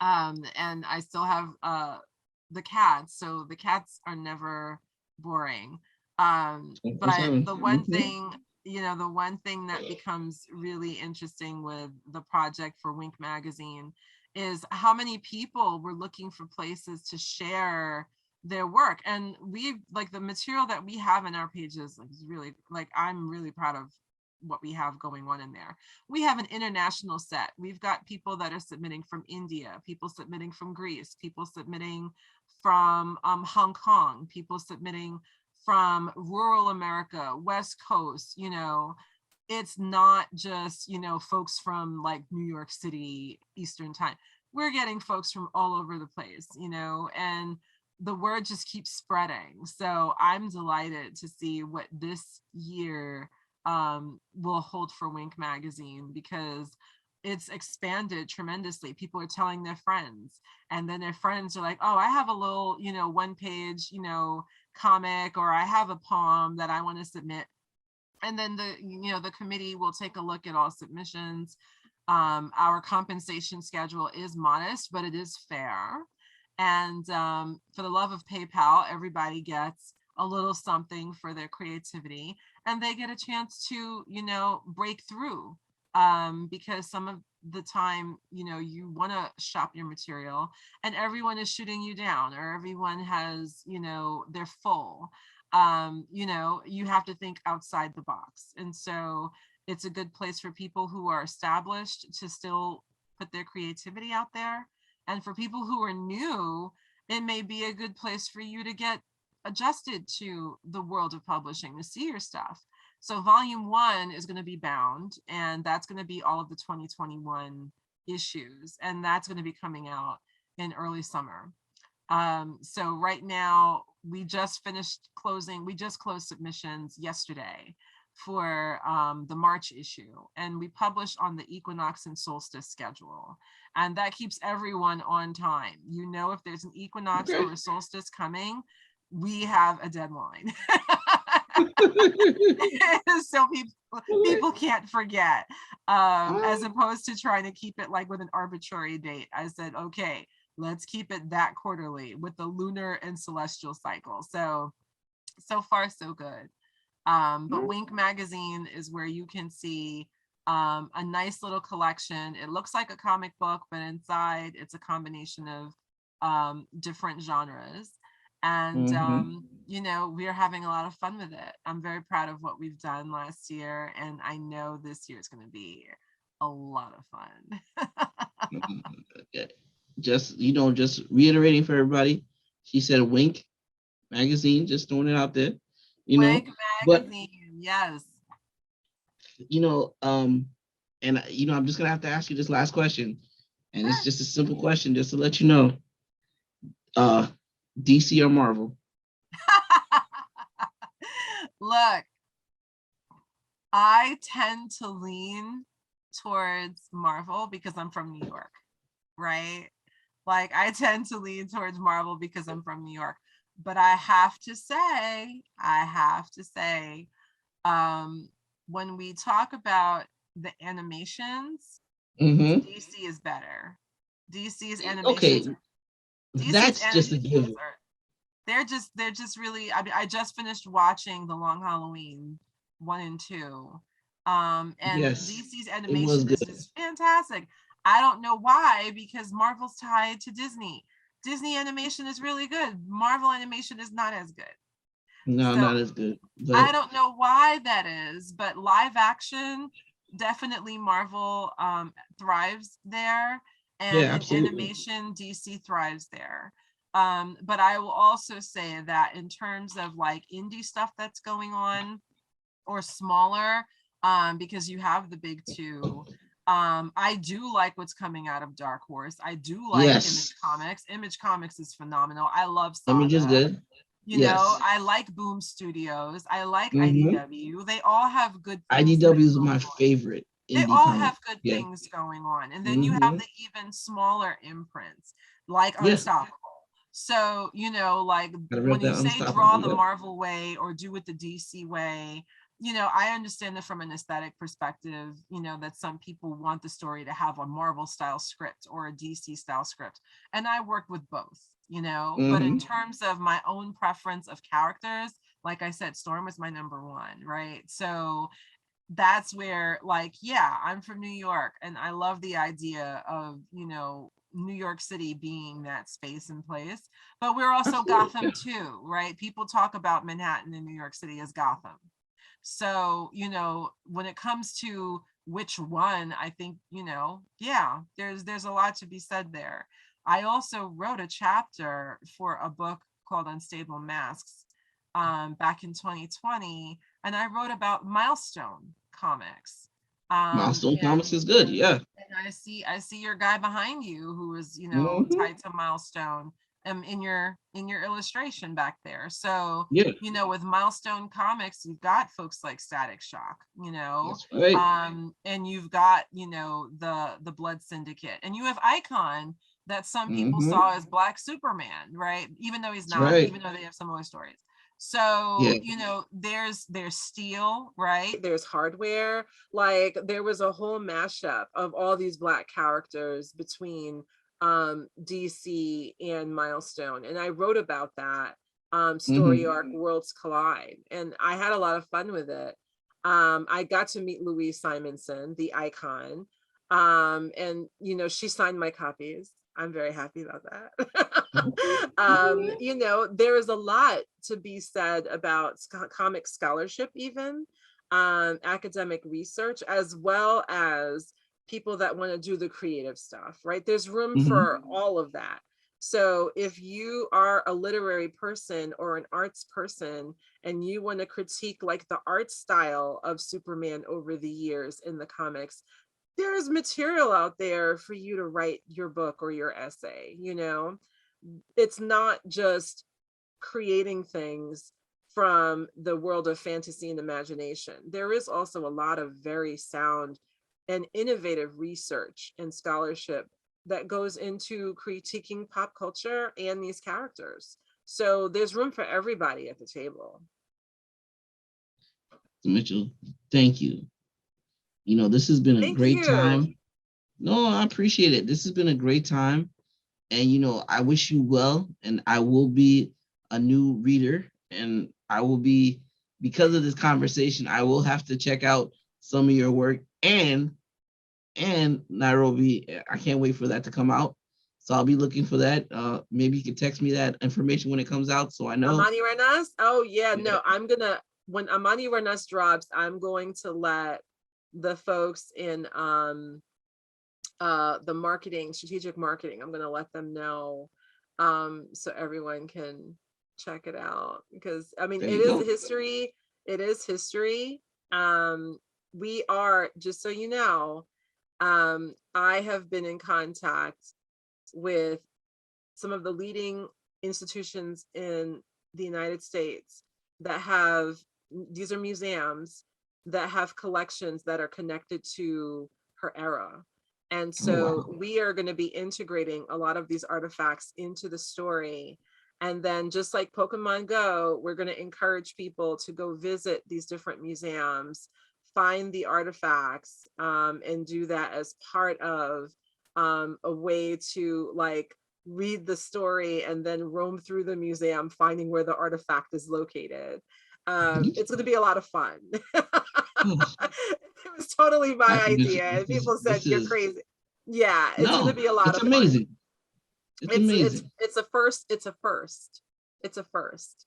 And I still have the cats, so the cats are never boring. But 24/7. the one Mhm. thing, the one thing that becomes really interesting with the project for Wink Magazine is how many people were looking for places to share their work. And we like the material that we have in our pages, like, is really, like, I'm really proud of what we have going on in there. We have an international set. We've got people that are submitting from India, people submitting from Greece, people submitting from Hong Kong, people submitting from rural America, West Coast. It's not just, folks from like New York City, Eastern time. We're getting folks from all over the place, and the word just keeps spreading. So I'm delighted to see what this year will hold for Wink Magazine, because it's expanded tremendously. People are telling their friends, and then their friends are like, oh, I have a little, one page, comic, or I have a poem that I want to submit. And then the committee will take a look at all submissions. Our compensation schedule is modest, but it is fair. And for the love of PayPal, everybody gets a little something for their creativity, and they get a chance to, break through. Because some of the time, you want to shop your material and everyone is shooting you down, or everyone has, they're full. You have to think outside the box. And so it's a good place for people who are established to still put their creativity out there. And for people who are new, it may be a good place for you to get adjusted to the world of publishing, to see your stuff. So volume 1 is going to be bound, and that's going to be all of the 2021 issues, and that's going to be coming out in early summer. So right now we just closed submissions yesterday. for the March issue, and we publish on the equinox and solstice schedule, and that keeps everyone on time. You know, if there's an equinox Okay. or a solstice coming, we have a deadline. So people can't forget, as opposed to trying to keep it like with an arbitrary date. I said, okay, let's keep it that quarterly with the lunar and celestial cycle. So far so good. But Wink magazine is where you can see a nice little collection. It looks like a comic book, but inside it's a combination of different genres. And you know, we're having a lot of fun with it. I'm very proud of what we've done last year, and I know this year is going to be a lot of fun. Just, just reiterating for everybody, she said Wink magazine, just throwing it out there, Wink but magazine, yes. And I'm just gonna have to ask you this last question, and it's just a simple question, just to let you know, DC or Marvel? Look, I tend to lean towards Marvel because I'm from New York, right? Like, I tend to lean towards Marvel because I'm from New York. But I have to say, when we talk about the animations, DC is better. DC's animations, Okay, DC's that's just a given. They're just really, I mean, I just finished watching The Long Halloween 1 and 2. And Yes, DC's it was animation is good. just fantastic. I don't know why, because Marvel's tied to Disney. Disney animation is really good. Marvel animation is not as good. No, So not as good. But I don't know why that is, but live action, definitely Marvel thrives there. yeah, And in absolutely. animation, DC thrives there. But I will also say that in terms of like indie stuff that's going on, or smaller, because you have the big two. I do like what's coming out of Dark Horse. I do like Yes, Image Comics. Image Comics is phenomenal. I love Image is Saga. good. You know, Yes. I like Boom Studios. I like Mm-hmm. IDW. They all have good things that IDW are is going my on. favorite They indie all comic. have good Yeah. things going on. And then you have Mm-hmm. the even smaller imprints like Yeah. Unstoppable. So, you know, like I when read you that say draw Unstoppable. the Yeah. Marvel way or do it the DC way, you know, I understand that from an aesthetic perspective, you know, that some people want the story to have a Marvel style script or a DC style script. And I work with both, you know, but in Mm-hmm. terms of my own preference of characters, like I said, Storm was my number one, right? So that's where, like, yeah, I'm from New York and I love the idea of, you know, New York City being that space and place, but we're also Absolutely. Gotham too, right? People talk about Manhattan and New York City as Gotham. So, you know, when it comes to which one, I think, you know, yeah, there's a lot to be said there. I also wrote a chapter for a book called Unstable Masks back in 2020, and I wrote about Milestone Comics. Milestone Comics And is good. Yeah. I see your guy behind you who is, you know, Mm-hmm. tied to Milestone in your illustration back there. So, Yeah. you know, with Milestone Comics, you've got folks like Static Shock, you know, That's right. and you've got, you know, the Blood Syndicate, and you have Icon that some people Mm-hmm. saw as Black Superman, right? Even though he's That's not, right. even though they have similar stories. So, Yeah. you know, there's Steel, right? There's Hardware. Like there was a whole mashup of all these Black characters between DC and Milestone. And I wrote about that story Mm-hmm. arc Worlds Collide. And I had a lot of fun with it. I got to meet Louise Simonson, the Icon. And you know, she signed my copies. I'm very happy about that. You know, there is a lot to be said about comic scholarship, even academic research, as well as people that want to do the creative stuff, right? There's room Mm-hmm. for all of that. So if you are a literary person or an arts person and you want to critique like the art style of Superman over the years in the comics, there's material out there for you to write your book or your essay, you know. It's not just creating things from the world of fantasy and imagination. There is also a lot of very sound and innovative research and scholarship that goes into critiquing pop culture and these characters. So there's room for everybody at the table. Mitchell, thank you. This has been a Thank great you. time. No, I appreciate it. This has been a great time. And, I wish you well. And I will be a new reader. And I will be, because of this conversation, I will have to check out some of your work. And Nairobi, I can't wait for that to come out. So I'll be looking for that. Maybe you can text me that information when it comes out, so I know. Amani Renas? Oh yeah, no, when Amani Renas drops, I'm going to let the folks in the strategic marketing, I'm gonna let them know, so everyone can check it out, because I mean, it is history. It is history. We are, just so you know, I have been in contact with some of the leading institutions in the United States that have, these are museums that have collections that are connected to her era. And so we are going to be integrating a lot of these artifacts into the story. And then, just like Pokemon Go, we're going to encourage people to go visit these different museums, find the artifacts, and do that as part of a way to like read the story and then roam through the museum, finding where the artifact is located. It's going to be a lot of fun. It was totally my idea, and people said you're crazy. Yeah, it's going to be a lot of amazing. fun. It's amazing. It's a first. It's a first. It's a first.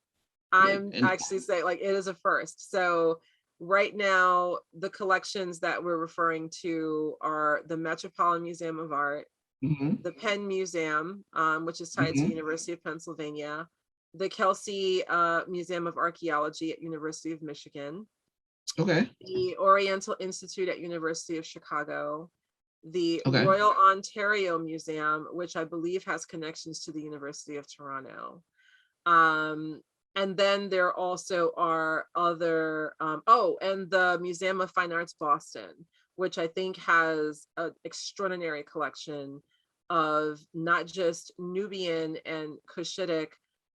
I'm actually saying, like, it is a first. So right now, the collections that we're referring to are the Metropolitan Museum of Art, the Penn Museum, which is tied to University of Pennsylvania, the Kelsey Museum of Archaeology at University of Michigan, the Oriental Institute at University of Chicago, the Royal Ontario Museum, which I believe has connections to the University of Toronto. And then there also are other, and the Museum of Fine Arts Boston, which I think has an extraordinary collection of not just Nubian and Cushitic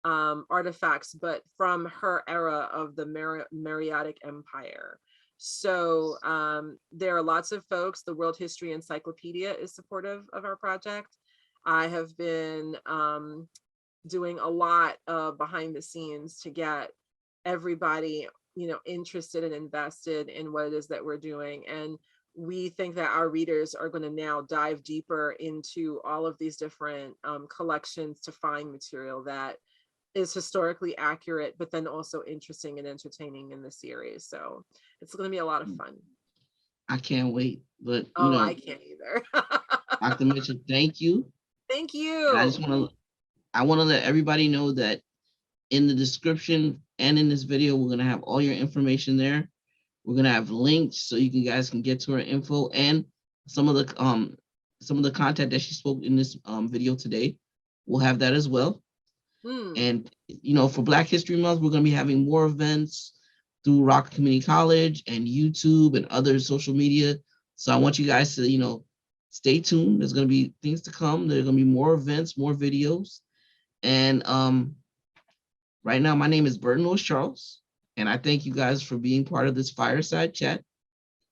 artifacts, but from her era of the Myriadic Empire. So there are lots of folks. The World History Encyclopedia is supportive of our project. I have been doing a lot behind the scenes to get everybody, interested and invested in what it is that we're doing. And we think that our readers are going to now dive deeper into all of these different collections to find material that is historically accurate, but then also interesting and entertaining in the series. So it's going to be a lot of fun. I can't wait. But I can't either. Dr. Mitchell, thank you. Thank you. And I want to let everybody know that in the description and in this video, we're going to have all your information there. We're going to have links so you guys can get to her info, and some of the content that she spoke in this video today. We'll have that as well. And, for Black History Month, we're going to be having more events through Rock Community College and YouTube and other social media. So I want you guys to, stay tuned. There's going to be things to come. There's going to be more events, more videos. And right now, my name is Burton Lewis Charles, and I thank you guys for being part of this fireside chat.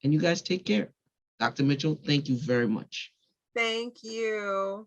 And you guys take care. Dr. Mitchell, thank you very much. Thank you.